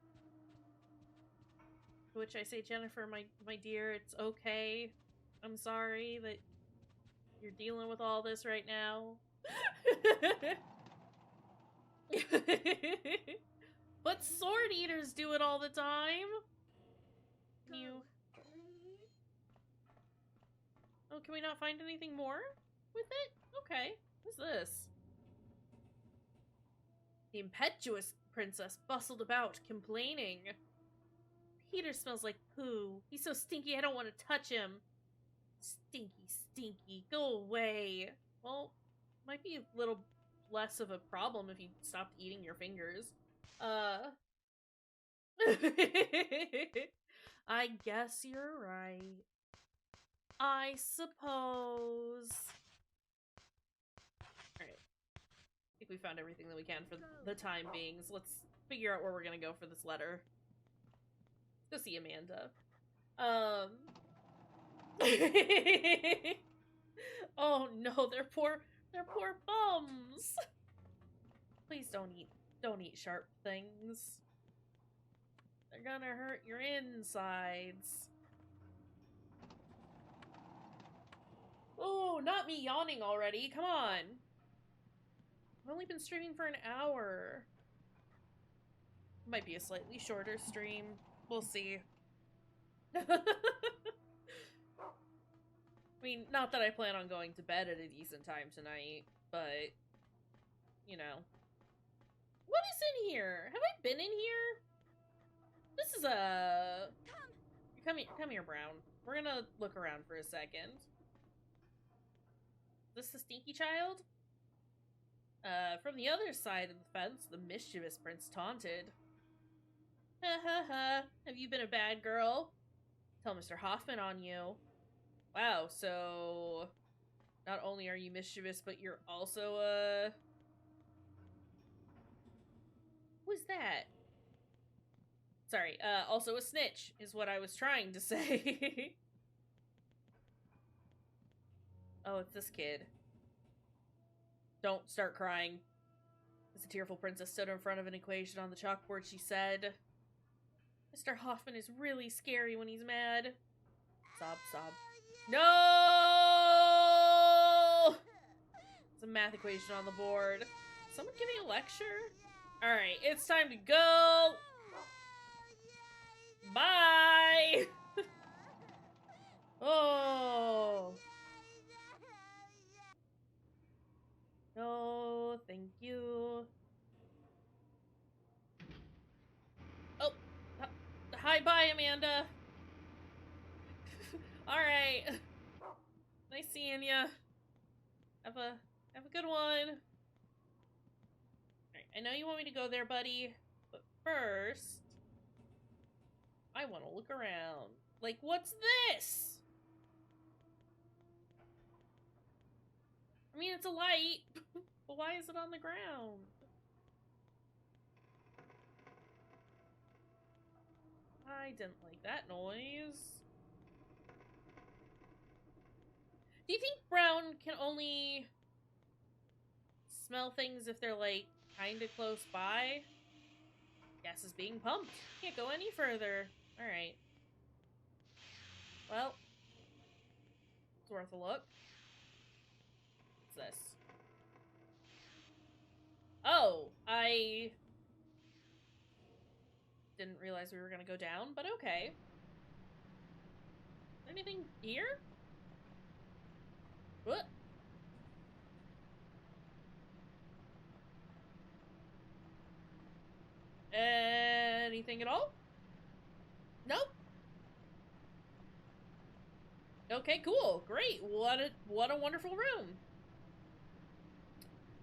To which I say, Jennifer, my dear, it's okay. I'm sorry that you're dealing with all this right now. But sword eaters do it all the time. You... Oh, can we not find anything more with it? Okay. What's this? The impetuous princess bustled about, complaining. Peter smells like poo. He's so stinky, I don't want to touch him. Stinky, stinky, go away. Well, might be a little less of a problem if you stopped eating your fingers. I guess you're right. I suppose. Alright. I think we found everything that we can for the time being, so let's figure out where we're gonna go for this letter. Let's go see Amanda. Oh no, they're poor bums. Please don't eat sharp things. They're gonna hurt your insides. Oh, not me yawning already. Come on. I've only been streaming for an hour. Might be a slightly shorter stream. We'll see. I mean, not that I plan on going to bed at a decent time tonight, but, you know. What is in here? Have I been in here? This is a... Come here, Brown. We're gonna look around for a second. Is this the stinky child? From the other side of the fence, the mischievous prince taunted. Ha ha ha, have you been a bad girl? Tell Mr. Hoffman on you. Wow, so... Not only are you mischievous, but you're also, Who's that? Sorry, also a snitch, is what I was trying to say. Oh, it's this kid. Don't start crying. As the tearful princess stood in front of an equation on the chalkboard, she said, Mr. Hoffman is really scary when he's mad. Sob, sob. No! There's a math equation on the board. Someone giving a lecture? Alright, it's time to go! Bye! Oh! No, thank you. Oh! Hi, bye, Amanda! Alright. Nice seeing ya. Have a good one. Alright, I know you want me to go there, buddy, but first I want to look around. Like, what's this? I mean, it's a light, but why is it on the ground? I didn't like that noise. Do you think Brown can only smell things if they're, like, kinda close by? Gas is being pumped. Can't go any further. Alright. Well, it's worth a look. What's this? Oh, I didn't realize we were gonna go down, but okay. Anything here? What? Anything at all? Nope. Okay, cool. Great. What a wonderful room.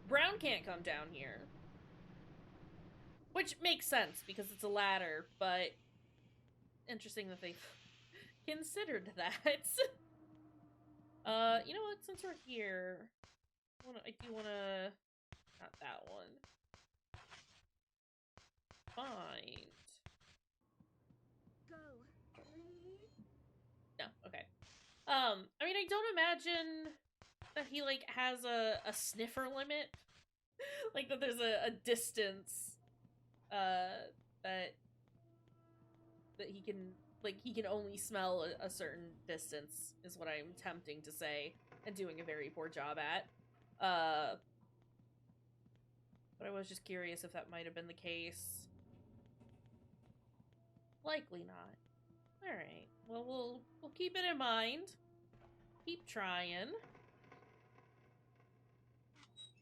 Brown can't come down here. Which makes sense because it's a ladder, but interesting that they've considered that. You know what? Since we're here, I do wanna not that one. Find. Go. No, okay. I mean, I don't imagine that he, like, has a sniffer limit. Like, that there's a distance, that he can, like, he can only smell a certain distance, is what I'm attempting to say, and doing a very poor job at. But I was just curious if that might have been the case. Likely not. Alright, well, we'll keep it in mind. Keep trying.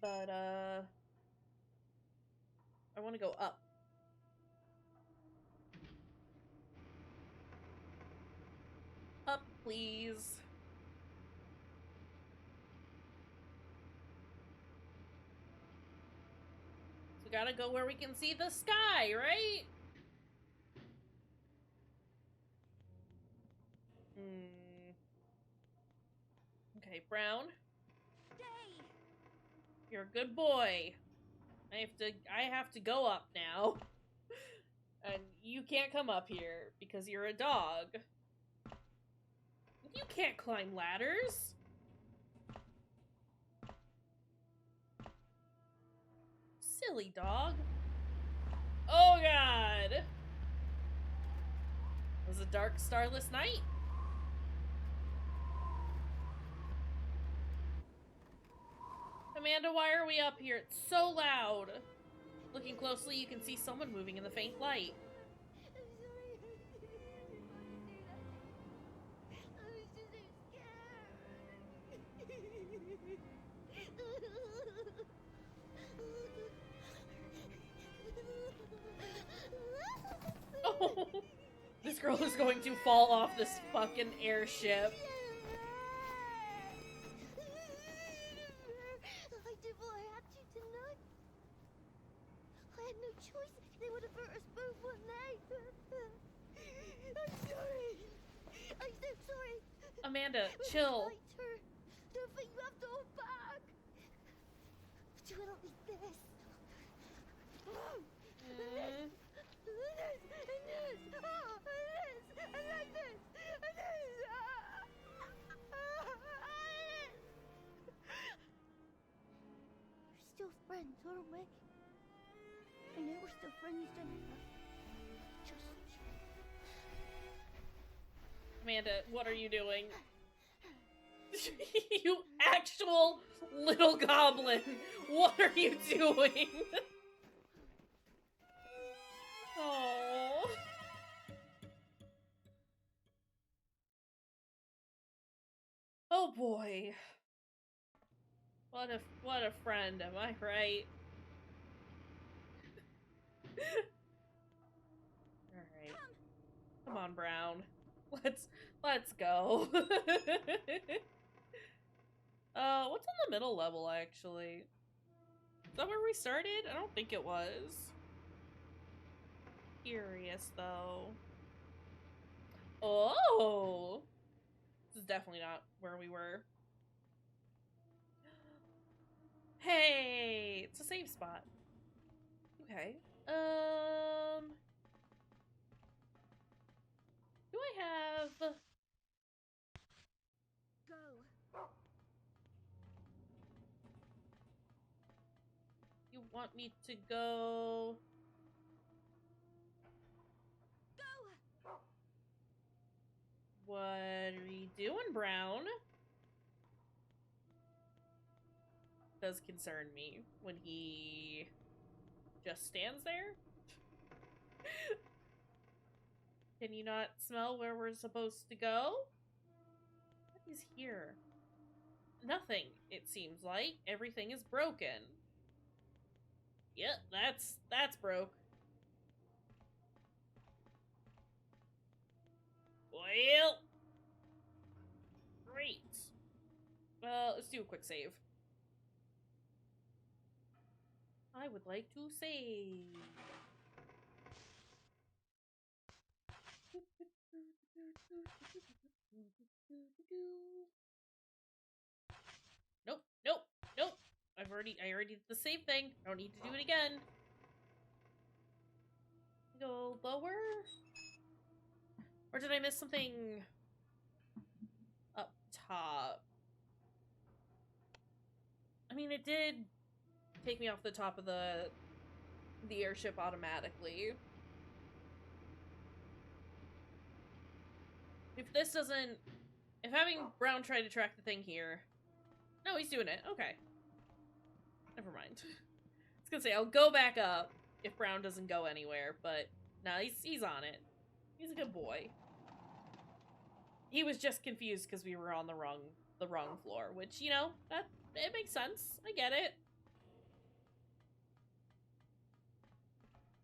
But, I want to go up. Up, please. So we gotta go where we can see the sky, right? Okay, Brown. Stay. You're a good boy. I have to go up now. And you can't come up here because you're a dog. You can't climb ladders. Silly dog. Oh god. It was a dark, starless night. Amanda, why are we up here? It's so loud. Looking closely, you can see someone moving in the faint light. Oh, this girl is going to fall off this fucking airship. I did what I had to tonight. I had no choice. They would have hurt us both, wouldn't they? I'm sorry. I'm so sorry. Amanda, chill. Don't think you have to hold back. Do it like this. friends, aren't we? I know we're still friends, don't we? Just... Amanda, what are you doing? You actual little goblin! What are you doing? Oh. Oh boy. What a friend, am I right? Alright. Come on, Brown. Let's go. What's on the middle level, actually? Is that where we started? I don't think it was. Curious, though. Oh! This is definitely not where we were. Hey! It's a safe spot. Okay. Do I have... Go. You want me to go... Go! What are you doing, Brown? Does concern me when he just stands there. Can you not smell where we're supposed to go? What is here? Nothing, it seems like. Everything is broken. Yep, that's broke. Well, great. Well, let's do a quick save. I would like to save. Nope, nope, nope. I already did the same thing. I don't need to do it again. Go lower? Or did I miss something up top? I mean, it did take me off the top of the airship automatically. If this doesn't... If having Brown try to track the thing here... No, he's doing it. Okay. Never mind. I was gonna say, I'll go back up if Brown doesn't go anywhere, but no, he's on it. He's a good boy. He was just confused because we were on the wrong floor, which, you know, it makes sense. I get it.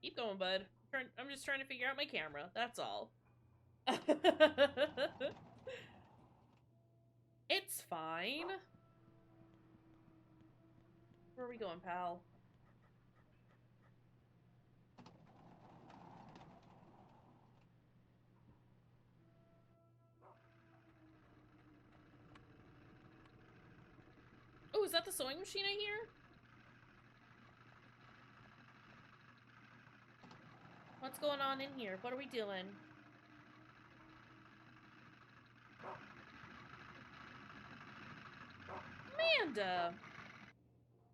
Keep going, bud. I'm just trying to figure out my camera. That's all. It's fine. Where are we going, pal? Oh, is that the sewing machine I hear? What's going on in here? What are we doing? Amanda!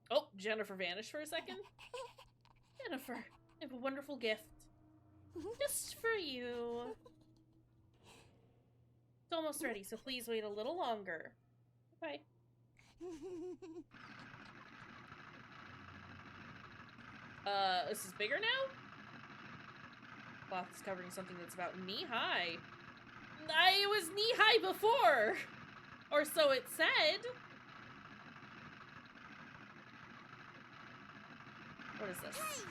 Oh, Jennifer vanished for a second. Jennifer, I have a wonderful gift. Just for you. It's almost ready, so please wait a little longer. Okay. This is bigger now? Cloth is covering something that's about knee-high. It was knee-high before! Or so it said. What is this?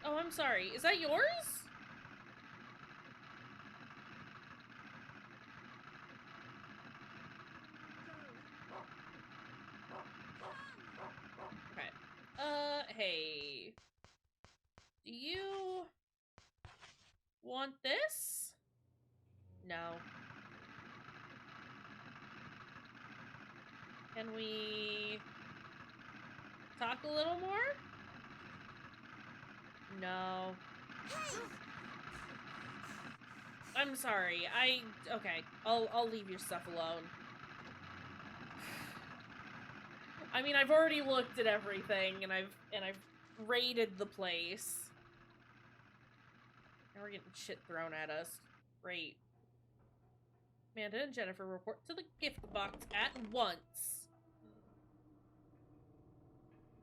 Oh, I'm sorry. Is that yours? Okay. Hey. Do you want this? No. Can we talk a little more? No. I'm sorry. Okay. I'll leave your stuff alone. I mean, I've already looked at everything, and I've raided the place. And we're getting shit thrown at us. Great. Amanda and Jennifer report to the gift box at once.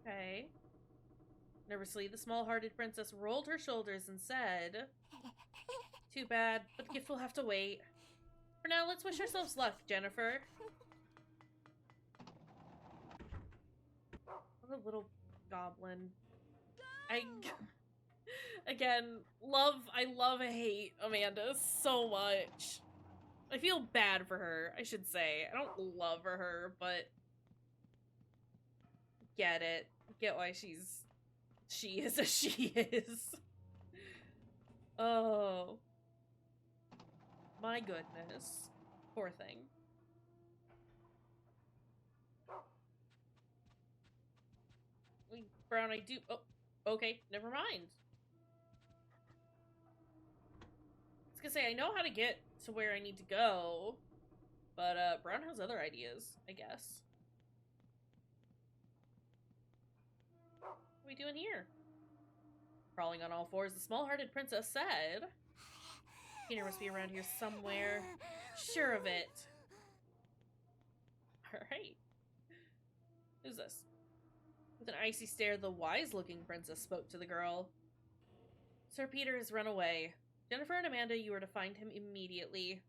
Okay. Nervously, the small-hearted princess rolled her shoulders and said, "Too bad, but the gift will have to wait. For now, let's wish ourselves luck, Jennifer." What a little goblin. Again, I love hate Amanda so much. I feel bad for her, I should say. I don't love her, but get it. Get why she is as she is. Oh. My goodness. Poor thing. Brown, I do. Oh, okay, never mind. I was gonna say, I know how to get to where I need to go, but Brown has other ideas, I guess. What are we doing here? Crawling on all fours, the small-hearted princess said, "Peter must be around here somewhere. Sure of it." Alright. Who's this? With an icy stare, the wise-looking princess spoke to the girl. "Sir Peter has run away. Jennifer and Amanda, you are to find him immediately."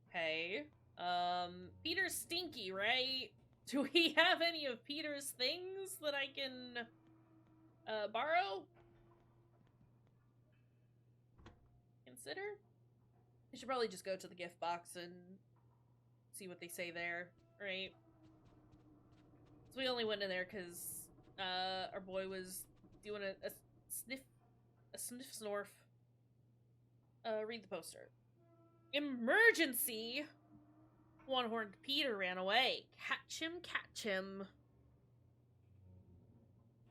Okay. Peter's stinky, right? Do we have any of Peter's things that I can, borrow? Consider? I should probably just go to the gift box and see what they say there, right? So we only went in there because, our boy was doing a sniff snorf. Read the poster. "Emergency! One-horned Peter ran away. Catch him, catch him."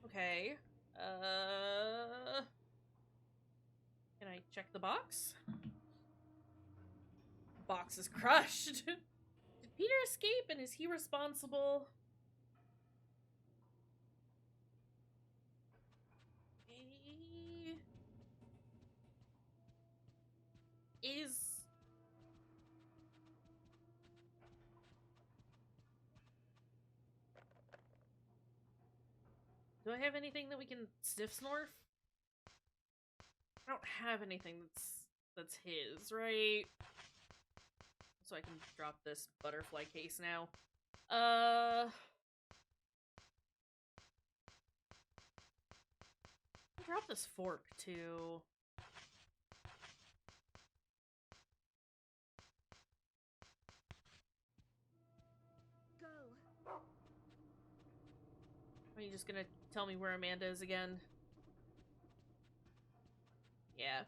Okay. Can I check the box? Box is crushed. Did Peter escape, and is he responsible? Do I have anything that we can sniff snorf? I don't have anything that's his, right? So I can drop this butterfly case now. I'll drop this fork too. Go. Are you just gonna tell me where Amanda is again? Yeah.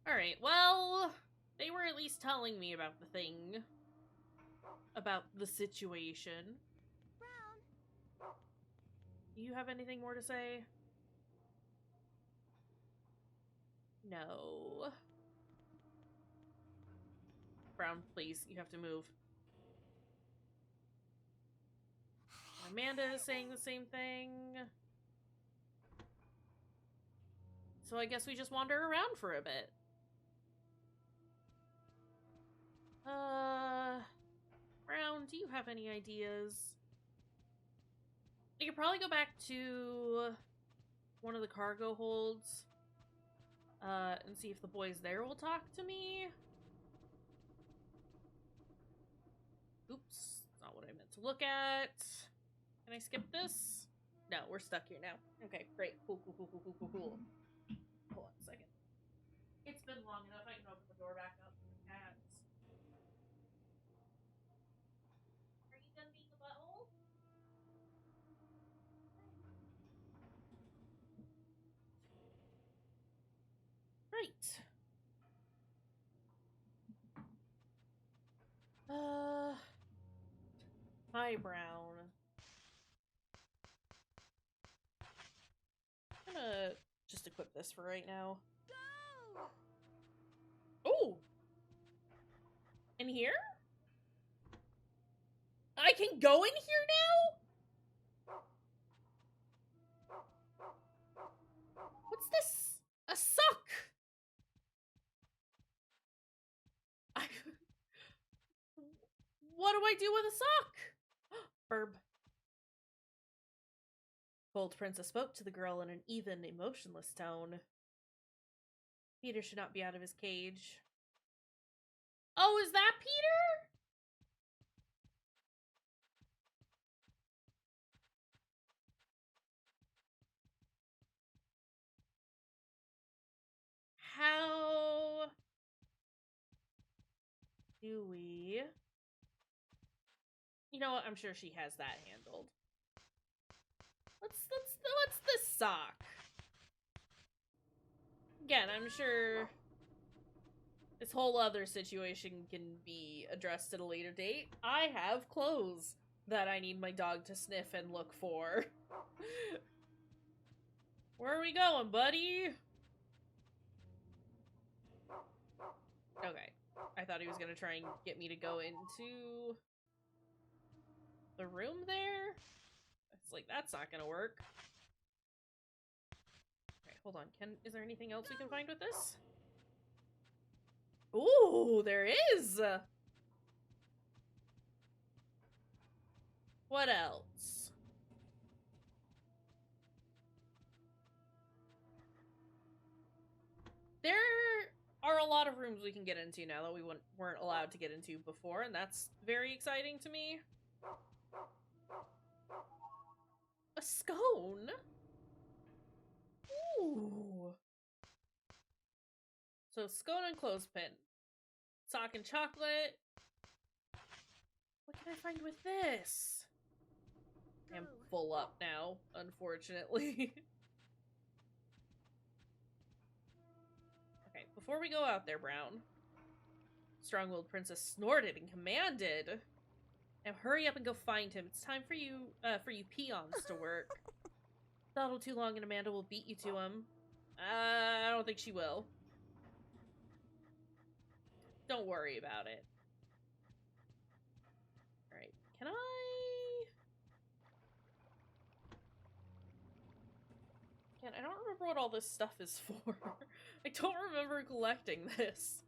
Alright, well, they were at least telling me about the thing. About the situation. Brown. Do you have anything more to say? No. Brown, please, you have to move. Amanda is saying the same thing. So I guess we just wander around for a bit. Brown, do you have any ideas? I could probably go back to one of the cargo holds, and see if the boys there will talk to me. Oops, that's not what I meant to look at. Can I skip this? No, we're stuck here now. Okay, great. Cool. Hold on a second. It's been long enough. I can open the door back up for the cats. Are you done being a butthole? Right. Hi, Brown. I'm gonna just equip this for right now. Go. Ooh! In here? I can go in here now? What's this? A sock! What do I do with a sock? Burb. Bold Princess spoke to the girl in an even, emotionless tone. Peter should not be out of his cage. Oh, is that Peter? How do we... You know what? I'm sure she has that handled. What's this sock? Again, I'm sure this whole other situation can be addressed at a later date. I have clothes that I need my dog to sniff and look for. Where are we going, buddy? Okay. I thought he was gonna try and get me to go into the room there. It's like, that's not gonna work. Okay, hold on. Is there anything else we can find with this? Ooh, there is! What else? There are a lot of rooms we can get into now that we weren't allowed to get into before, and that's very exciting to me. A scone? Ooh. So, scone and clothespin. Sock and chocolate. What can I find with this? I'm full up now, unfortunately. Okay, before we go out there, Brown. Strong-willed Princess snorted and commanded. Now hurry up and go find him. It's time for you peons to work. Dawdle too long and Amanda will beat you to him. I don't think she will. Don't worry about it. Alright, can I... Again, I don't remember what all this stuff is for. I don't remember collecting this.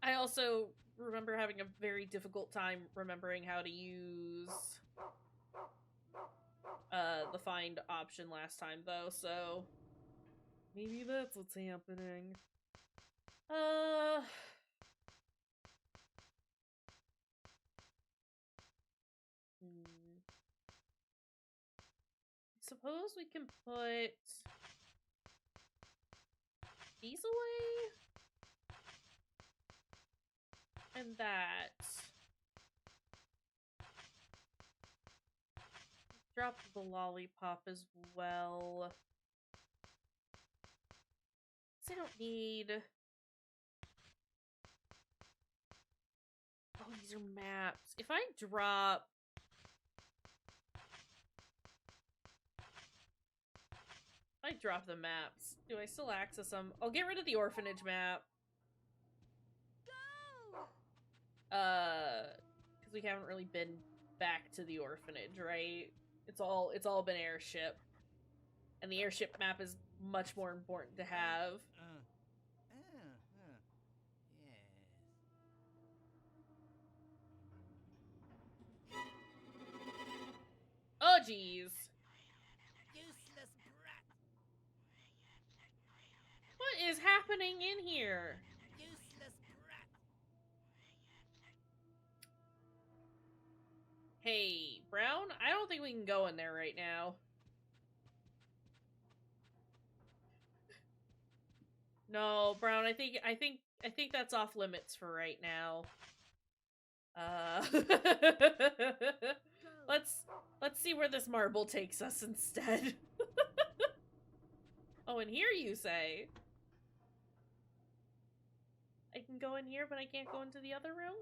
I also remember having a very difficult time remembering how to use the find option last time, though, so maybe that's what's happening. Suppose we can put these away? And that. Drop the lollipop as well. I don't need... Oh, these are maps. If I drop... If I drop the maps, do I still access them? I'll get rid of the orphanage map. Because we haven't really been back to the orphanage, right? It's all been airship. And the airship map is much more important to have. Oh, jeez. Useless brat. What is happening in here? Useless brat. Hey, Brown, I don't think we can go in there right now. No, Brown, I think that's off limits for right now. Let's see where this marble takes us instead. Oh, and here you say. I can go in here, but I can't go into the other room?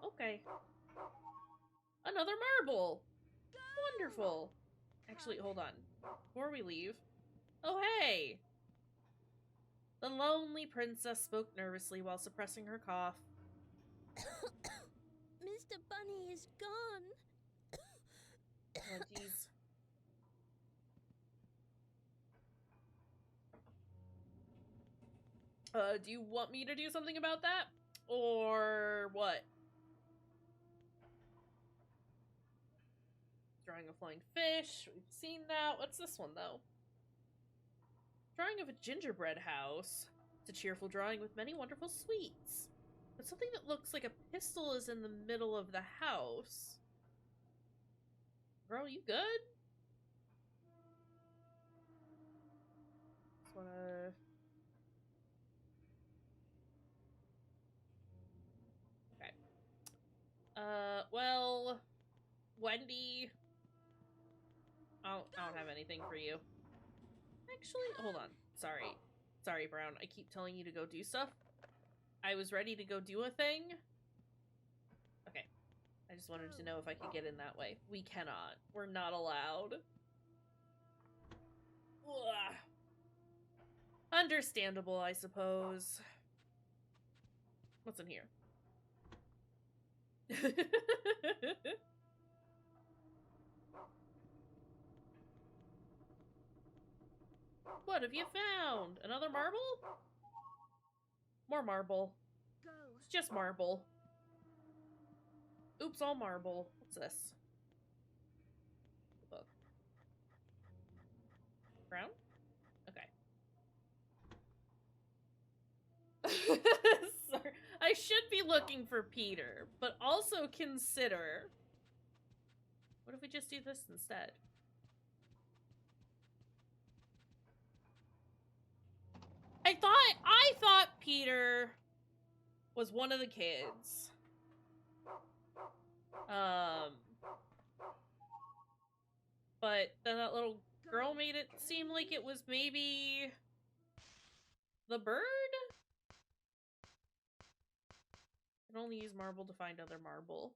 Okay. Another marble! Wonderful! Actually, hold on. Before we leave... Oh, hey! The lonely princess spoke nervously while suppressing her cough. Mr. Bunny is gone. Oh, jeez. Do you want me to do something about that? Or what? Drawing a flying fish. We've seen that. What's this one, though? Drawing of a gingerbread house. It's a cheerful drawing with many wonderful sweets. But something that looks like a pistol is in the middle of the house. Girl, you good? Just wanna... Okay. Well... Wendy... I don't have anything for you. Actually, hold on. Sorry. Sorry, Brown. I keep telling you to go do stuff. I was ready to go do a thing. Okay. I just wanted to know if I could get in that way. We cannot. We're not allowed. Ugh. Understandable, I suppose. What's in here? What have you found? Another marble? More marble. Go. It's just marble. Oops, all marble. What's this? Book. Brown? Okay. Sorry. I should be looking for Peter, but also consider... What if we just do this instead? I thought Peter was one of the kids. But then that little girl made it seem like it was maybe the bird? I can only use marble to find other marble.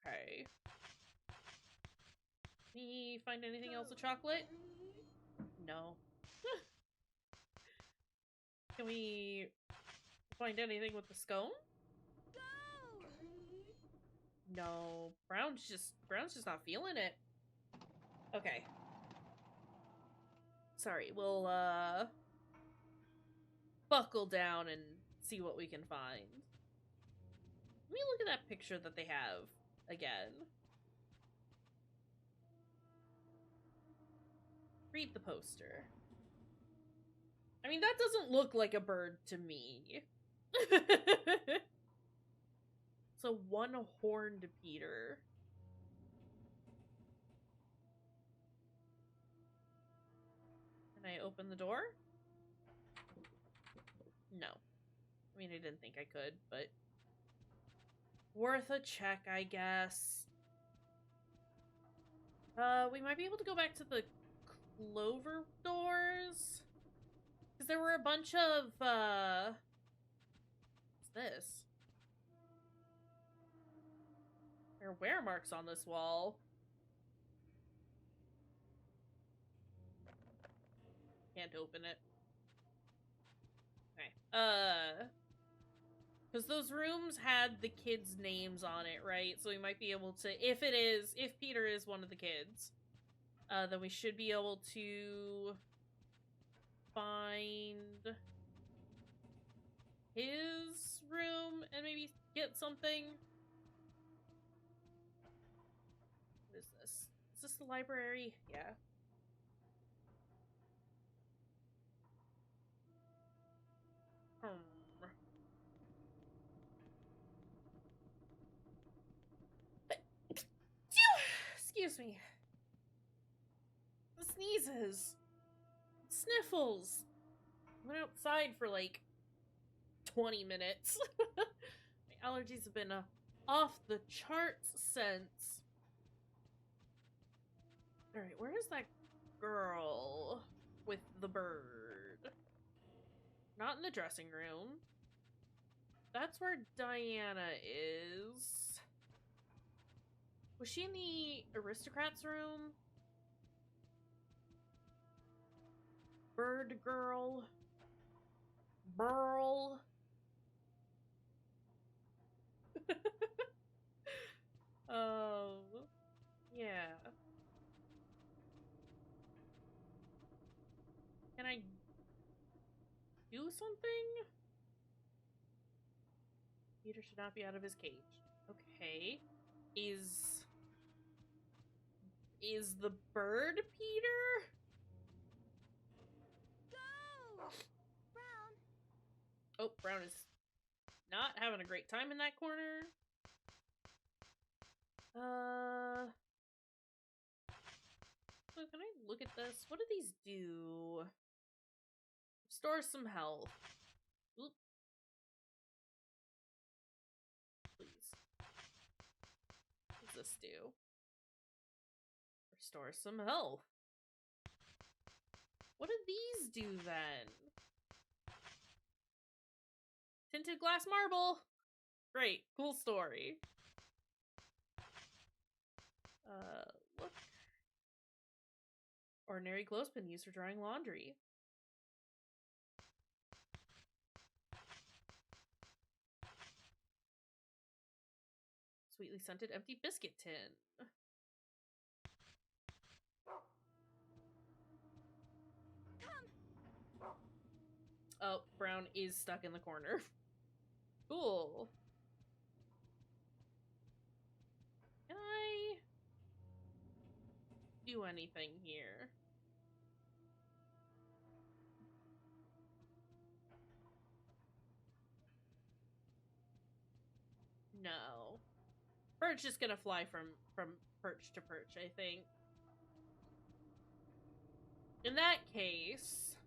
Okay. Can we find anything else with chocolate? No. Can we find anything with the scone? No. Brown's just not feeling it. Okay. Sorry, we'll buckle down and see what we can find. Let me look at that picture that they have again. Read the poster. I mean, that doesn't look like a bird to me. It's a one-horned Peter. Can I open the door? No. I mean, I didn't think I could, but... worth a check, I guess. We might be able to go back to the clover doors? Because there were a bunch of, what's this? There are wear marks on this wall. Can't open it. Okay. Because those rooms had the kids' names on it, right? So we might be able to, if Peter is one of the kids, then we should be able to find his room and maybe get something. What is this? Is this the library? Yeah. Excuse me. The sneezes. Sniffles. Went outside for like 20 minutes. My allergies have been off the charts since. Alright, where is that girl with the bird? Not in the dressing room. That's where Diana is. Was she in the aristocrats room? Bird girl. Burl. Oh, yeah. Can I do something? Peter should not be out of his cage. Okay. Is the bird Peter? Go! Brown. Oh, Brown is not having a great time in that corner. So can I look at this? What do these do? Restore some health. Oop. Please. What does this do? Restore some health. What do these do then? Tinted glass marble. Great. Cool story. Look. Ordinary clothespin used for drying laundry. Sweetly scented empty biscuit tin. Come. Oh, Brown is stuck in the corner. Cool. Can I do anything here? No. Bird's just gonna fly from perch to perch, I think. In that case,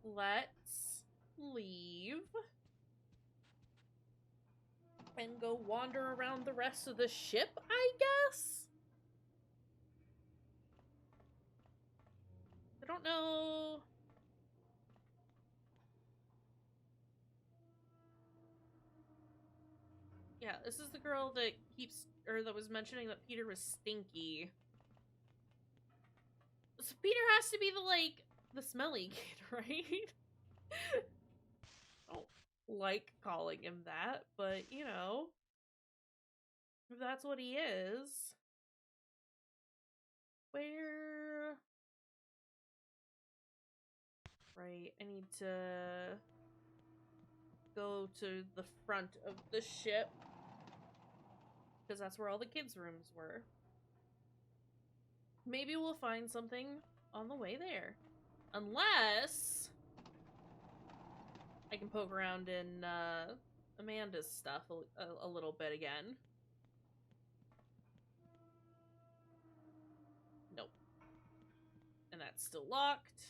let's leave and go wander around the rest of the ship, I guess? I don't know. Yeah, this is the girl that that was mentioning that Peter was stinky. So Peter has to be the smelly kid, right? I don't like calling him that, but you know, if that's what he is. Where? Right, I need to go to the front of the ship because that's where all the kids' rooms were. Maybe we'll find something on the way there. Unless I can poke around in Amanda's stuff a little bit again. Nope. And that's still locked.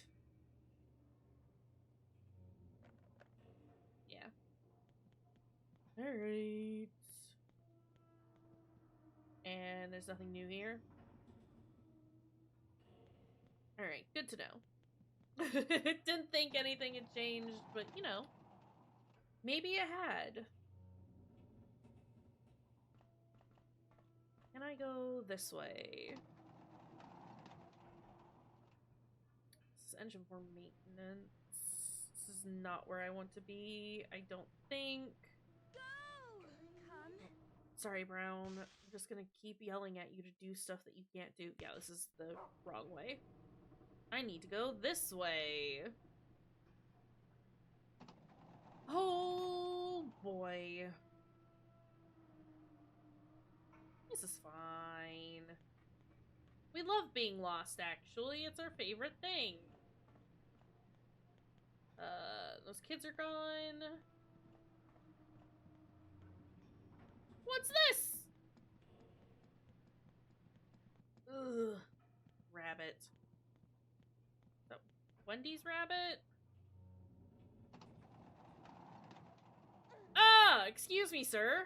Yeah. Alright. And there's nothing new here. Alright, good to know. Didn't think anything had changed, but you know. Maybe it had. Can I go this way? This is engine for maintenance. This is not where I want to be, I don't think. Go! Come. Sorry, Brown. I'm just gonna keep yelling at you to do stuff that you can't do. Yeah, this is the wrong way. I need to go this way. Oh, boy. This is fine. We love being lost, actually. It's our favorite thing. Those kids are gone. What's this? Ugh. Rabbit. So, Wendy's rabbit? Ah! Excuse me, sir.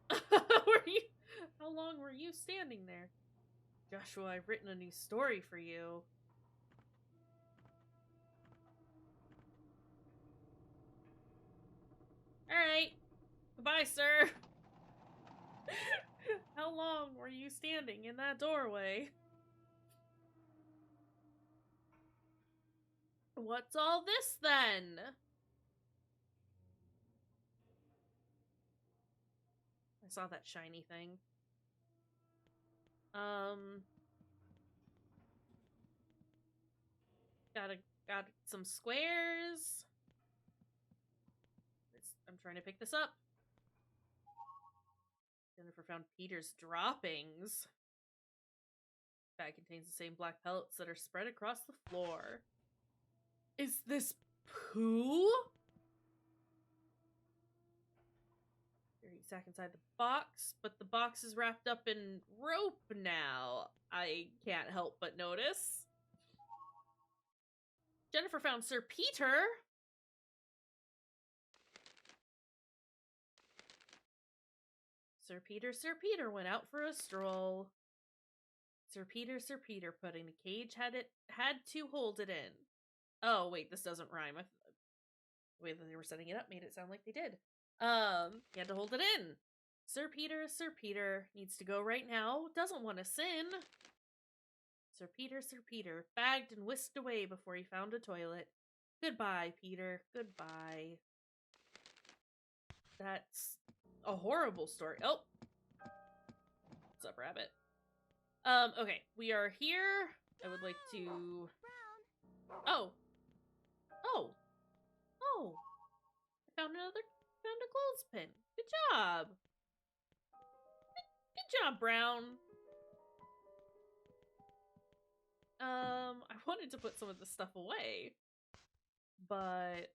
How long were you standing there? Joshua, I've written a new story for you. Alright. Goodbye, sir. How long were you standing in that doorway? What's all this, then? saw that shiny thing. Got some squares. I'm trying to pick this up. Jennifer found Peter's droppings. Bag contains the same black pellets that are spread across the floor. Is this poo? He's back inside the box, but the box is wrapped up in rope now. I can't help but notice. Jennifer found Sir Peter. Sir Peter went out for a stroll. Sir Peter, putting the cage had to hold it in. Oh, wait, this doesn't rhyme. The way that they were setting it up made it sound like they did. He had to hold it in. Sir Peter, needs to go right now, doesn't want to sin. Sir Peter, bagged and whisked away before he found a toilet. Goodbye, Peter, goodbye. That's a horrible story. Oh! What's up, Rabbit? Okay, we are here. I would like to... Oh! Oh! Oh! I found a clothespin. Good job! Good job, Brown. I wanted to put some of this stuff away, but...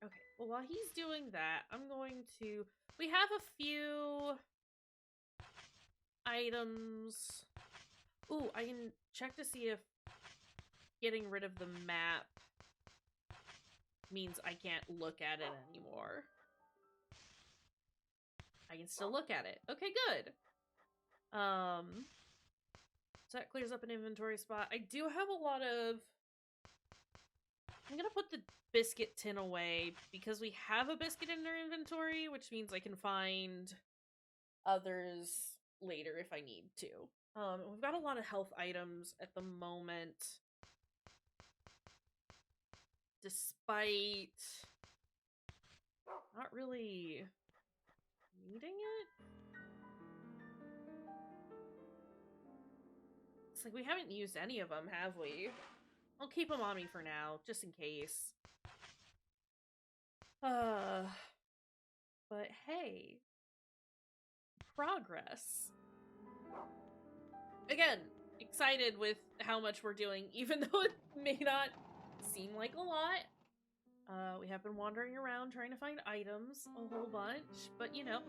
Okay, well, while he's doing that, I'm going to... We have a few items. Ooh, I can check to see if getting rid of the map means I can't look at it anymore. I can still look at it. Okay, good. So that clears up an inventory spot. I do have a lot of... I'm gonna put the biscuit tin away because we have a biscuit in our inventory, which means I can find others later if I need to. We've got a lot of health items at the moment, despite not really needing it. It's like we haven't used any of them, have we? I'll keep them on me for now, just in case. But hey, progress. Again, excited with how much we're doing, even though it may not seem like a lot. We have been wandering around trying to find items a whole bunch, but you know,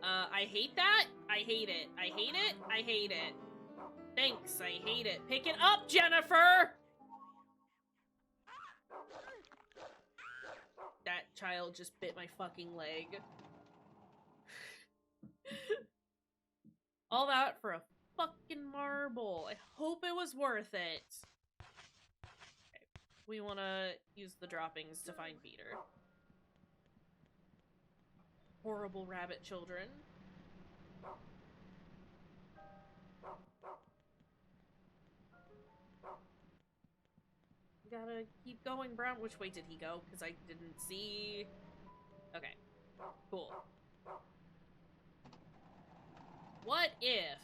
I hate that. I hate it. I hate it. I hate it. Thanks, I hate it. Pick it up, Jennifer! That child just bit my fucking leg. All that for a fucking marble. I hope it was worth it. Okay. We want to use the droppings to find Peter. Horrible rabbit children. Gotta keep going, Brown. Which way did he go? Because I didn't see... Okay. Cool. What if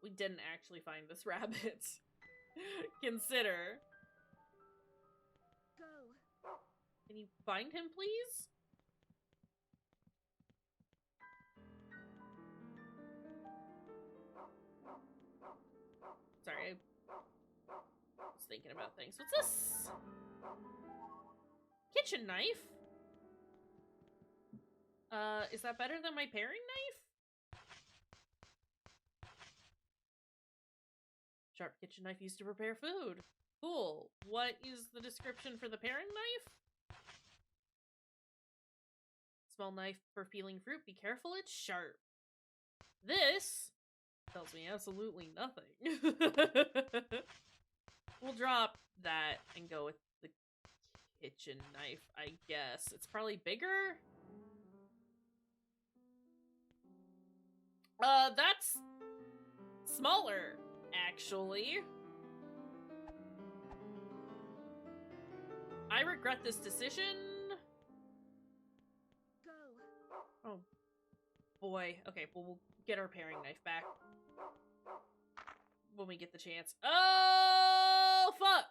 we didn't actually find this rabbit? Consider. Go. Can you find him, please? Sorry, I was thinking about things. What's this? Kitchen knife? Is that better than my paring knife? Sharp kitchen knife used to prepare food. Cool. What is the description for the paring knife? Small knife for peeling fruit. Be careful, it's sharp. This tells me absolutely nothing. We'll drop that and go with the kitchen knife, I guess. It's probably bigger? That's smaller, actually. I regret this decision. Go. Oh, boy. Okay, well, we'll get our paring knife back when we get the chance. Oh, fuck!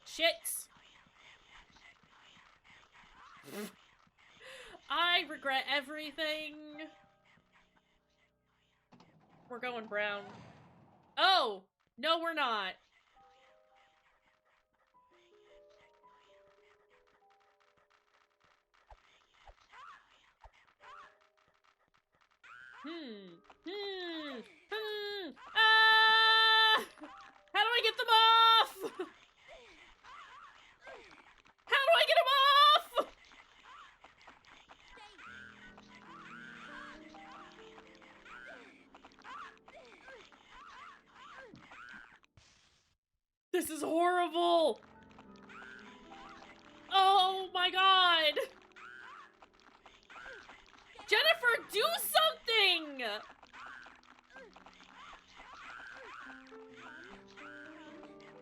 Shit! I regret everything. We're going brown. Oh! No, we're not. Ah! How do I get them off? How do I get them off? This is horrible. Oh my god. Jennifer, do something!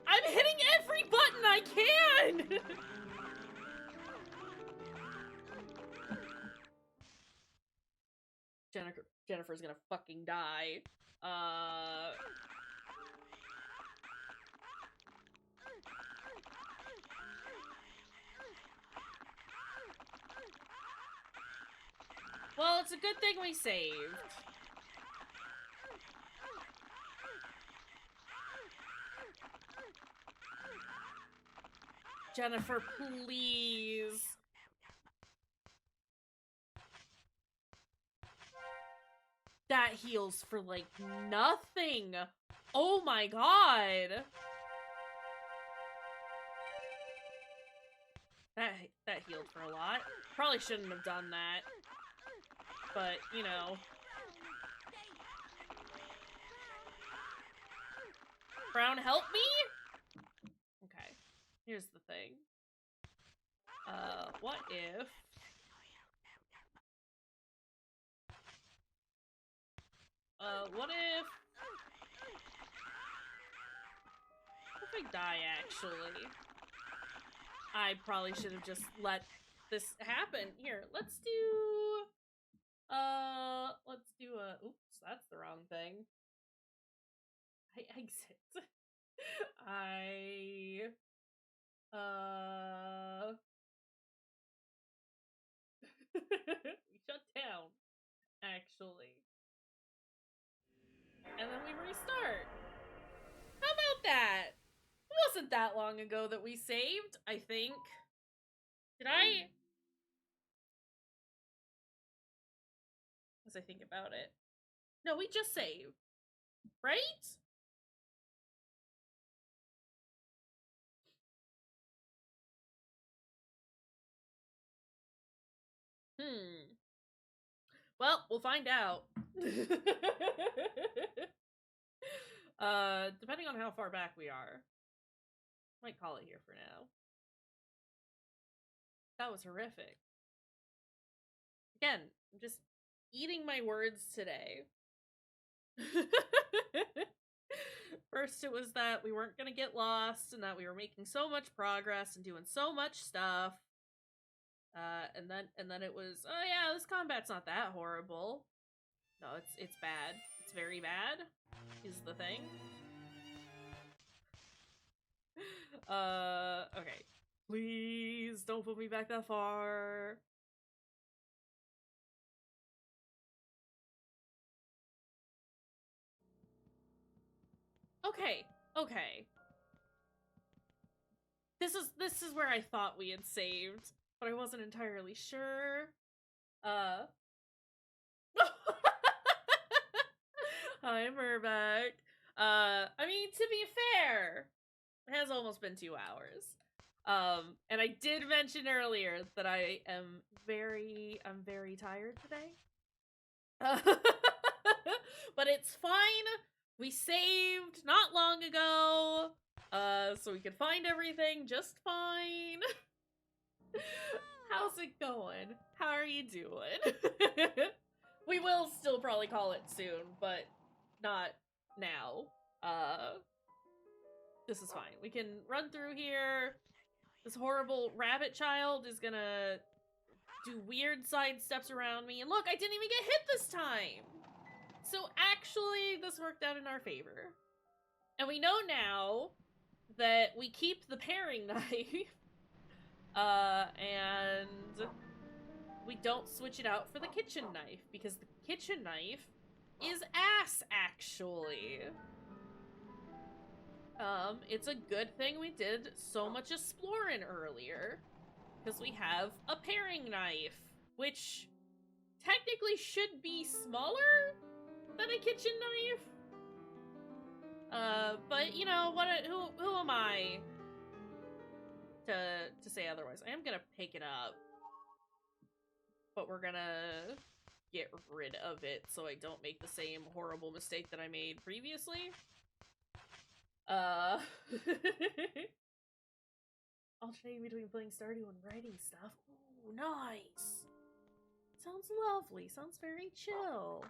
I'm hitting every button I can! Jennifer's gonna fucking die. Well, it's a good thing we saved. Jennifer, please. That heals for, like, nothing. Oh my god. That healed for a lot. Probably shouldn't have done that. But, you know. Brown, help me? Okay. Here's the thing. What if... what if... What if I die, actually? I probably should have just let this happen. Here, let's do a... Oops, that's the wrong thing. I exit. We shut down, actually. And then we restart. How about that? It wasn't that long ago that we saved, I think. Did I? As I think about it. No, we just saved. Right? Well, we'll find out. Depending on how far back we are. Might call it here for now. That was horrific. Again, I'm just eating my words today. First it was that we weren't gonna get lost and that we were making so much progress and doing so much stuff. And then it was, oh yeah, this combat's not that horrible. No, it's bad. It's very bad, is the thing. Okay. Please don't put me back that far. Okay, okay. This is where I thought we had saved, but I wasn't entirely sure. Hi, Murback. I mean, to be fair, it has almost been 2 hours. And I did mention earlier that I'm very tired today. But it's fine. We saved not long ago. So we could find everything just fine. How's it going? How are you doing? We will still probably call it soon, but not now. This is fine. We can run through here. This horrible rabbit child is gonna do weird side steps around me. And look, I didn't even get hit this time! So actually, this worked out in our favor. And we know now that we keep the paring knife. And we don't switch it out for the kitchen knife, because the kitchen knife is ass, actually. It's a good thing we did so much exploring earlier, because we have a paring knife, which technically should be smaller than a kitchen knife. But you know what? Who am I to say otherwise? I am gonna pick it up, but we're gonna get rid of it so I don't make the same horrible mistake that I made previously. Alternating between playing Stardew and writing stuff. Ooh, nice. Sounds lovely. Sounds very chill.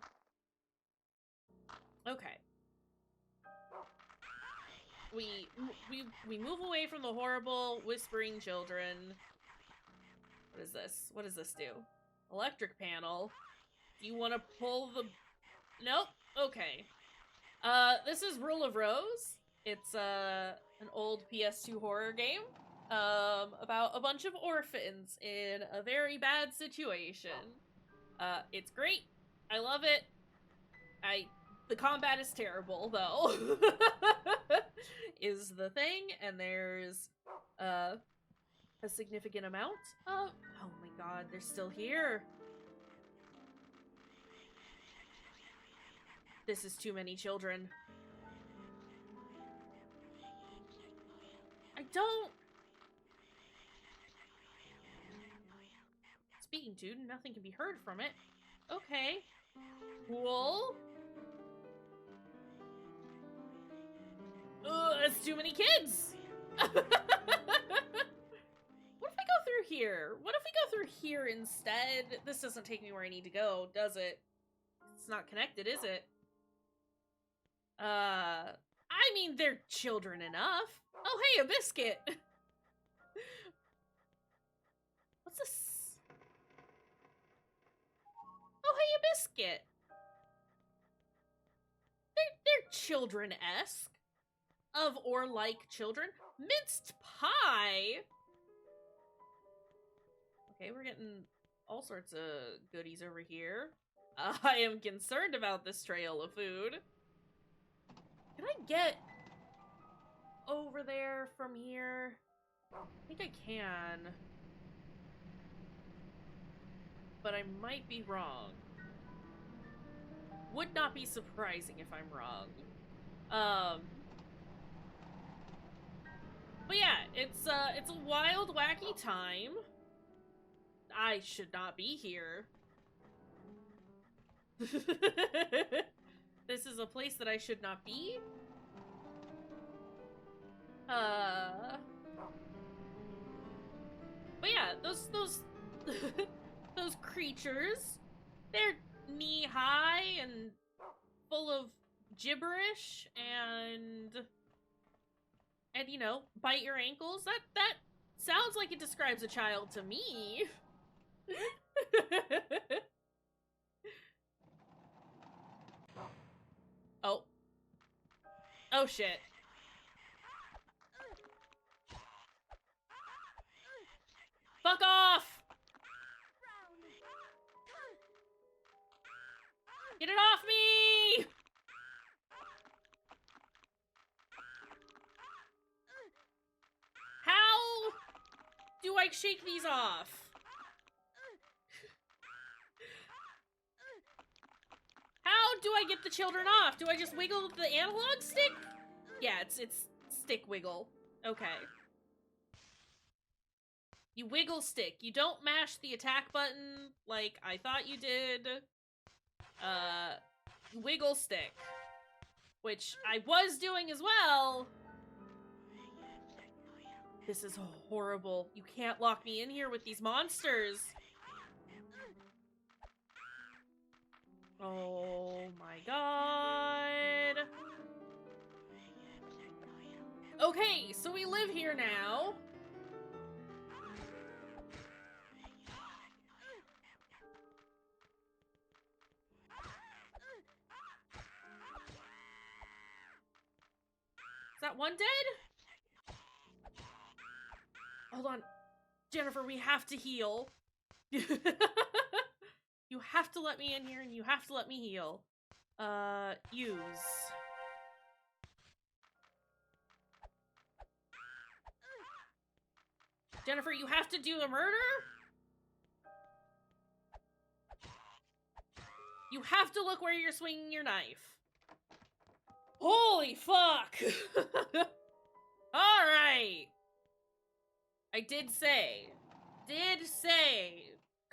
Okay. We move away from the horrible whispering children. What is this? What does this do? Electric panel. Do you want to pull the... Nope. Okay. This is Rule of Rose. It's an old PS2 horror game about a bunch of orphans in a very bad situation. It's great. I love it. The combat is terrible, though. Is the thing, and there's a significant amount of... Oh my god, they're still here. This is too many children. I don't... Speaking to, nothing can be heard from it. Okay. Cool. Ugh, that's too many kids! What if I go through here? What if we go through here instead? This doesn't take me where I need to go, does it? It's not connected, is it? I mean, they're children enough. Oh, hey, a biscuit! What's this? Oh, hey, a biscuit! They're children-esque. Of or like children. Minced pie! Okay, we're getting all sorts of goodies over here. I am concerned about this trail of food. Can I get over there from here? I think I can. But I might be wrong. Would not be surprising if I'm wrong. But yeah, it's a wild, wacky time. I should not be here. This is a place that I should not be. But yeah, those those creatures, they're knee-high and full of gibberish and you know, bite your ankles. That sounds like it describes a child to me. Oh. Oh shit. Fuck off! Get it off me! How do I shake these off? How do I get the children off? Do I just wiggle the analog stick? Yeah, it's stick wiggle. Okay. You wiggle stick. You don't mash the attack button like I thought you did. Wiggle stick. Which I was doing as well. This is horrible. You can't lock me in here with these monsters. Oh my god. Okay, so we live here now. Is that one dead? Hold on. Jennifer, we have to heal. You have to let me in here and you have to let me heal. Use. Jennifer, you have to do a murder? You have to look where you're swinging your knife. Holy fuck! Alright! I did say,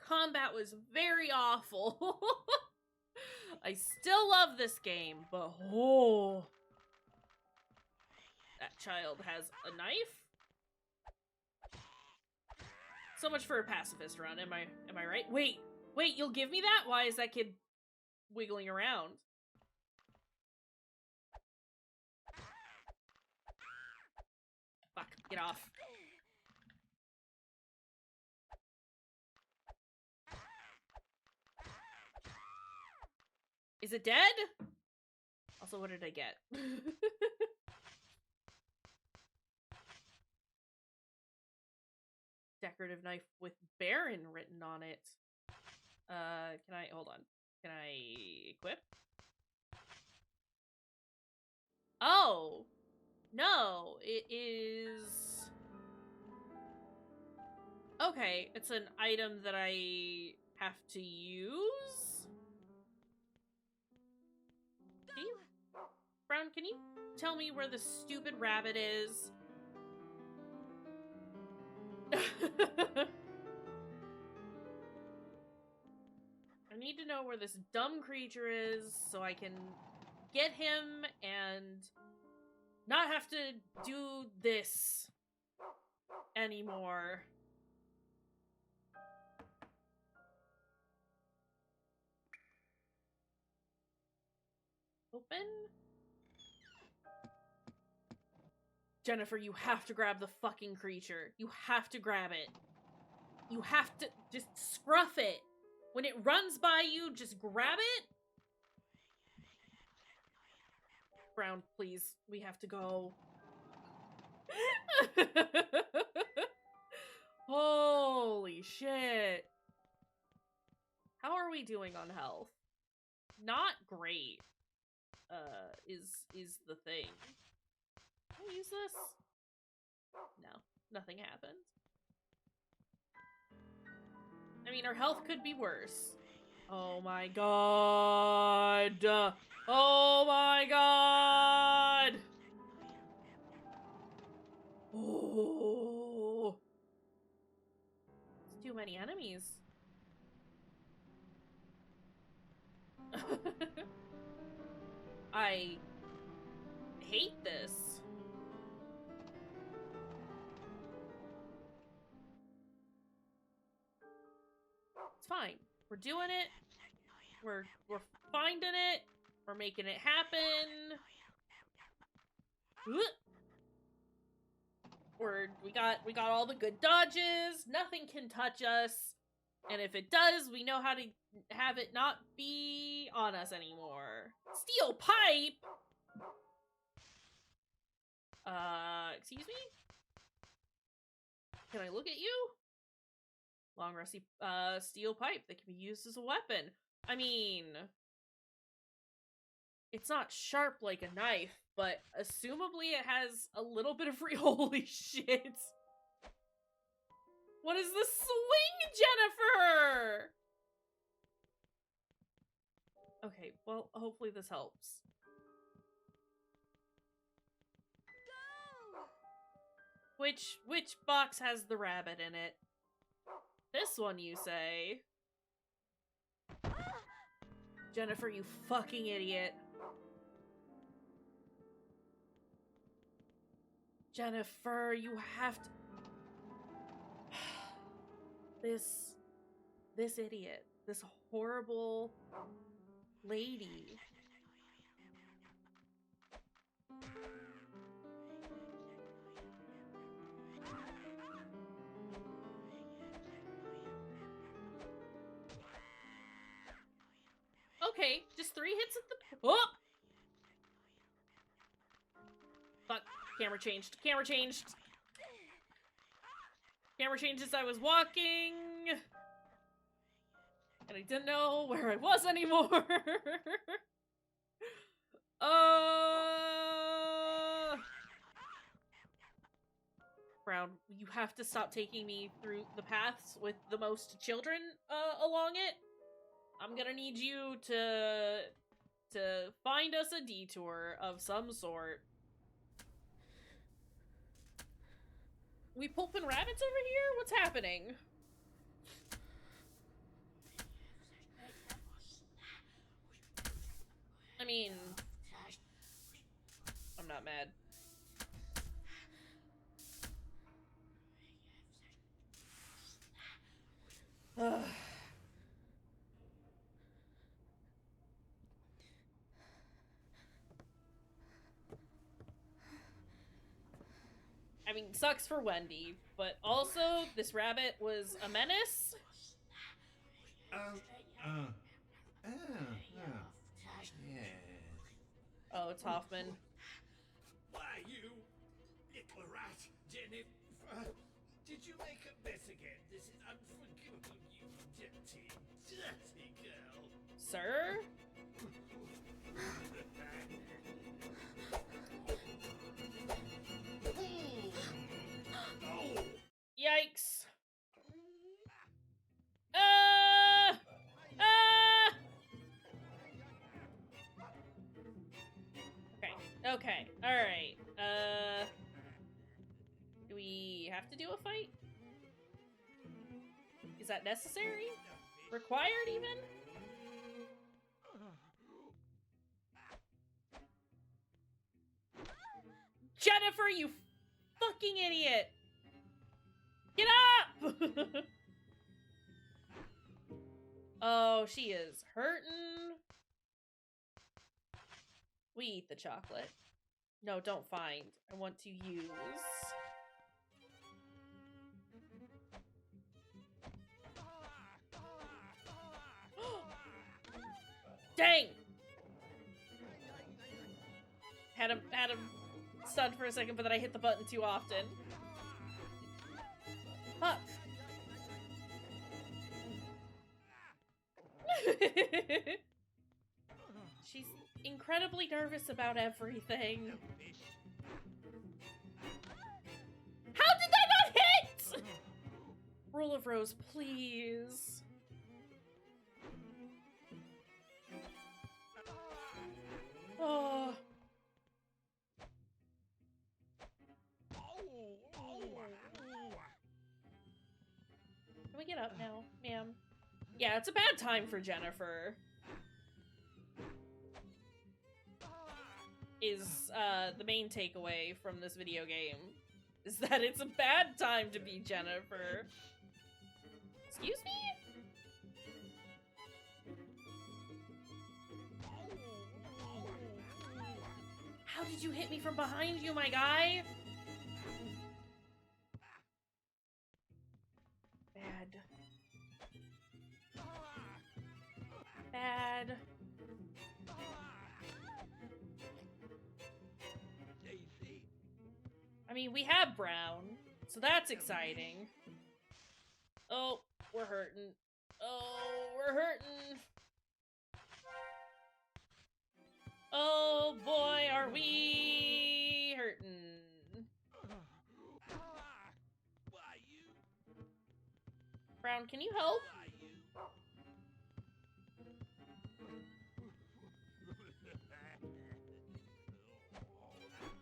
combat was very awful. I still love this game, but oh. That child has a knife? So much for a pacifist run, am I right? Wait, you'll give me that? Why is that kid wiggling around? Fuck, get off. Is it dead? Also, what did I get? Decorative knife with Baron written on it. Can I, hold on. Can I equip? Oh! No, it is... Okay, it's an item that I have to use? Brown, can you tell me where the stupid rabbit is? I need to know where this dumb creature is so I can get him and not have to do this anymore. Open? Jennifer, you have to grab the fucking creature. You have to grab it. You have to just scruff it. When it runs by you, just grab it. Brown, please. We have to go. Holy shit. How are we doing on health? Not great. Is the thing. Can I use this? No, nothing happened. I mean, our health could be worse. Oh my god! Oh my god! Oh! It's too many enemies. I hate this. It's fine. We're doing it. We're finding it. We're making it happen. We got all the good dodges. Nothing can touch us. And if it does, we know how to have it not be on us anymore. Steel pipe? Excuse me? Can I look at you? Long rusty, steel pipe that can be used as a weapon. I mean, it's not sharp like a knife, but assumably it has a little bit of holy shit. What is the swing, Jennifer? Okay, well, hopefully this helps. Which box has the rabbit in it? This one, you say? Jennifer, you fucking idiot. Jennifer, you have to... This idiot. This horrible... lady. Okay, just 3 hits at the... Oh! Fuck. Camera changed. Camera changed. Camera changed as I was walking. And I didn't know where I was anymore. Brown, you have to stop taking me through the paths with the most children along it. I'm gonna need you to find us a detour of some sort. We pulping rabbits over here? What's happening? I mean, I'm not mad. Ugh. I mean, sucks for Wendy, but also this rabbit was a menace. Oh, it's Hoffman. Why, you little rat, Jennifer? Did you make a mess again? This is unforgivable, you dirty, dirty girl. Sir? Yikes. Okay, okay, alright. Do we have to do a fight? Is that necessary? Required, even? Jennifer, you fucking idiot! Get up! Oh, she is hurting. We eat the chocolate. No, don't find. I want to use. Dang! Had him stunned for a second, but then I hit the button too often. Fuck. She's incredibly nervous about everything. How did that not hit? Rule of Rose, please. Oh. Can we get up now, ma'am? Yeah, it's a bad time for Jennifer. Is the main takeaway from this video game. Is that it's a bad time to be Jennifer. Excuse me? How did you hit me from behind you, my guy? Bad. Bad. I mean, we have Brown, so that's exciting. Oh, we're hurting. Oh, we're hurting. Oh boy, are we hurting. Brown, can you help?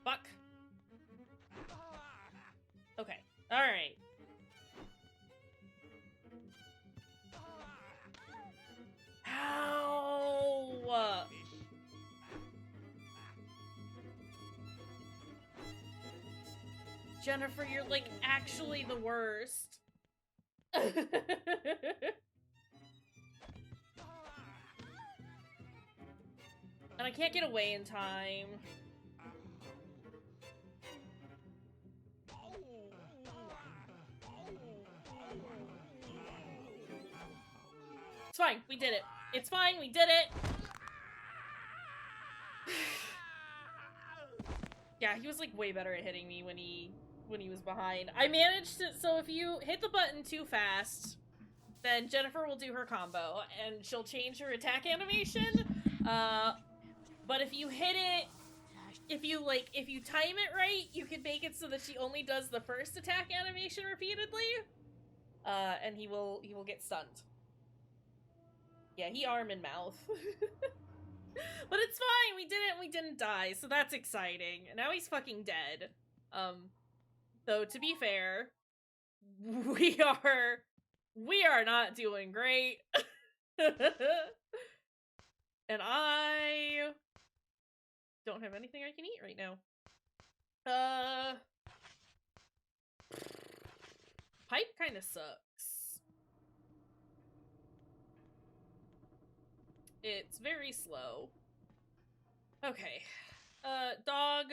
Fuck. Okay, alright. How? Jennifer, you're like actually the worst. I can't get away in time. It's fine, we did it. It's fine, we did it! Yeah, he was like way better at hitting me when he was behind. I managed to, so if you hit the button too fast, then Jennifer will do her combo and she'll change her attack animation. But if you hit it, if you time it right, you can make it so that she only does the first attack animation repeatedly. And he will get stunned. Yeah, he arm and mouth. But it's fine, we did it and we didn't die, so that's exciting. And now he's fucking dead. Though to be fair, we are not doing great. And I don't have anything I can eat right now. Pipe kind of sucks. It's very slow. Okay. Dog.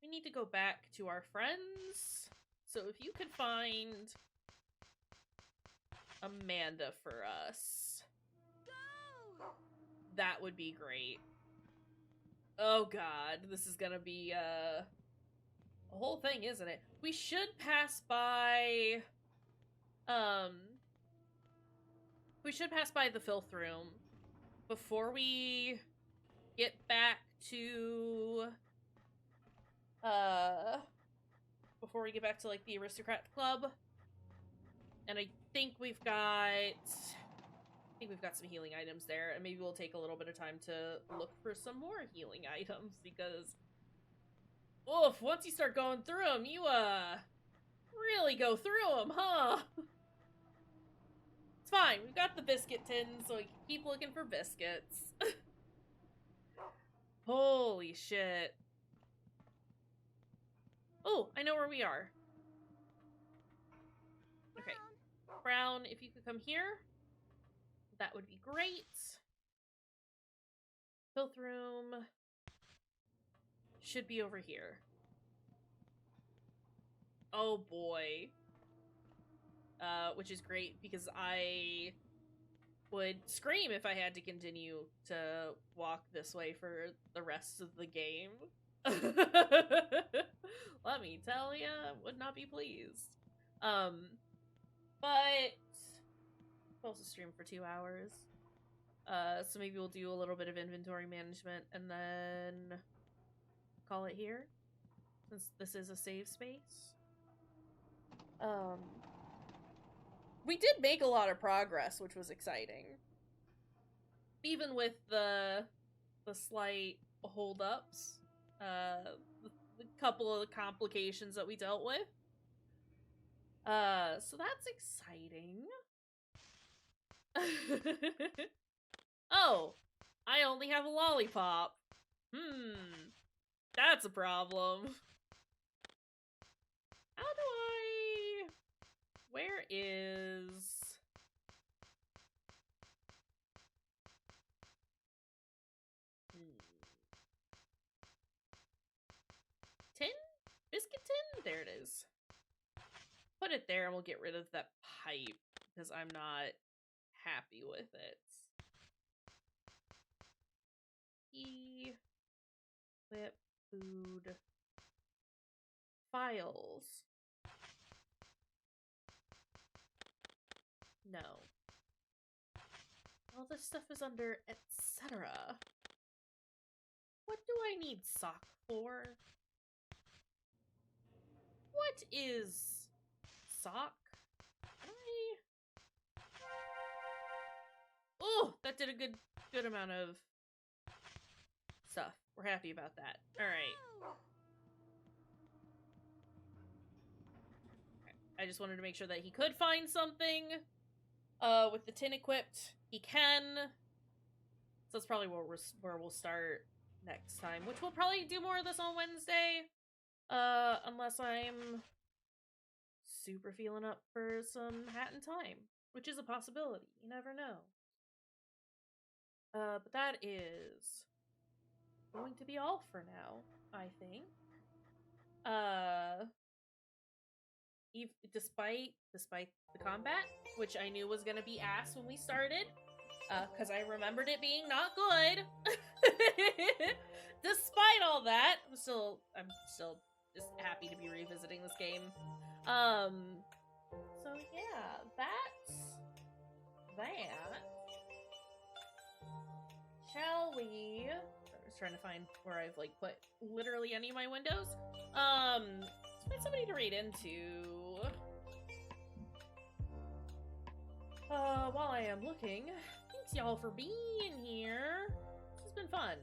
We need to go back to our friends. So if you could find Amanda for us, that would be great. Oh god, this is gonna be a whole thing, isn't it? We should pass by we should pass by the filth room before we get back to like the aristocrat club. And I think we've got some healing items there, and maybe we'll take a little bit of time to look for some more healing items, because oof, once you start going through them, you really go through them, huh? It's fine, we've got the biscuit tin, so we can keep looking for biscuits. Holy shit. Oh, I know where we are. Okay. Brown, if you could come here, that would be great. Filth room should be over here. Oh boy. Which is great, because I would scream if I had to continue to walk this way for the rest of the game. Let me tell ya, would not be pleased. But we'll also stream for 2 hours. So maybe we'll do a little bit of inventory management and then call it here, since this is a save space. We did make a lot of progress, which was exciting. Even with the slight holdups, the couple of complications that we dealt with. So that's exciting. Oh, I only have a lollipop. That's a problem. How do I... Where is... Tin? Biscuit tin? There it is. Put it there and we'll get rid of that pipe, because I'm not happy with it. Equip, food, files. No. All this stuff is under etc. What do I need sock for? What is sock? Oh, that did a good amount of stuff. We're happy about that. Alright. Okay. I just wanted to make sure that he could find something. With the tin equipped, he can. So that's probably where we'll start next time, which we'll probably do more of this on Wednesday. Unless I'm super feeling up for some hat in time, which is a possibility. You never know. But that is going to be all for now, I think. Despite the combat, which I knew was gonna be ass when we started, because I remembered it being not good. Despite all that, I'm still just happy to be revisiting this game. So yeah, that's that. Shall we? I was trying to find where I've like put literally any of my windows. Let's find somebody to read into. While I am looking, thanks y'all for being here. This has been fun.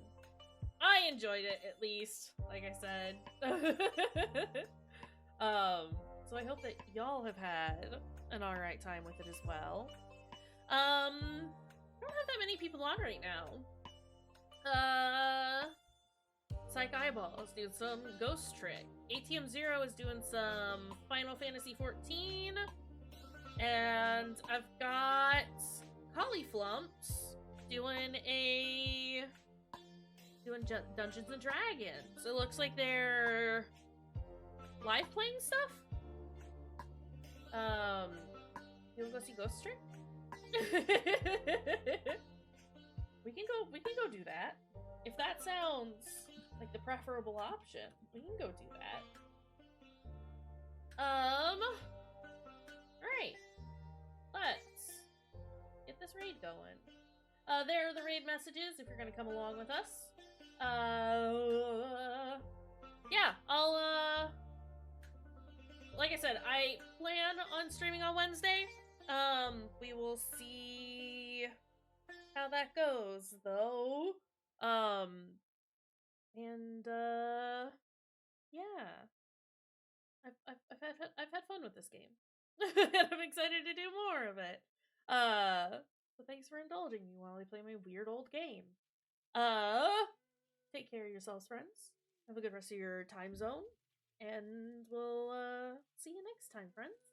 I enjoyed it, at least, like I said. So I hope that y'all have had an alright time with it as well. I don't have that many people on right now. Psych Eyeball is doing some Ghost Trick. ATM Zero is doing some Final Fantasy 14. And I've got Cauliflumps doing Dungeons and Dragons. It looks like they're live playing stuff. You wanna go see Ghost Trick? we can go do that. If that sounds like the preferable option, we can go do that. Alright. Let's get this raid going. There are the raid messages if you're gonna come along with us. Yeah, I'll, like I said, I plan on streaming on Wednesday. We will see how that goes, though. Yeah. I've had fun with this game. And I'm excited to do more of it. So thanks for indulging me while I play my weird old game. Take care of yourselves, friends. Have a good rest of your time zone. And we'll see you next time, friends.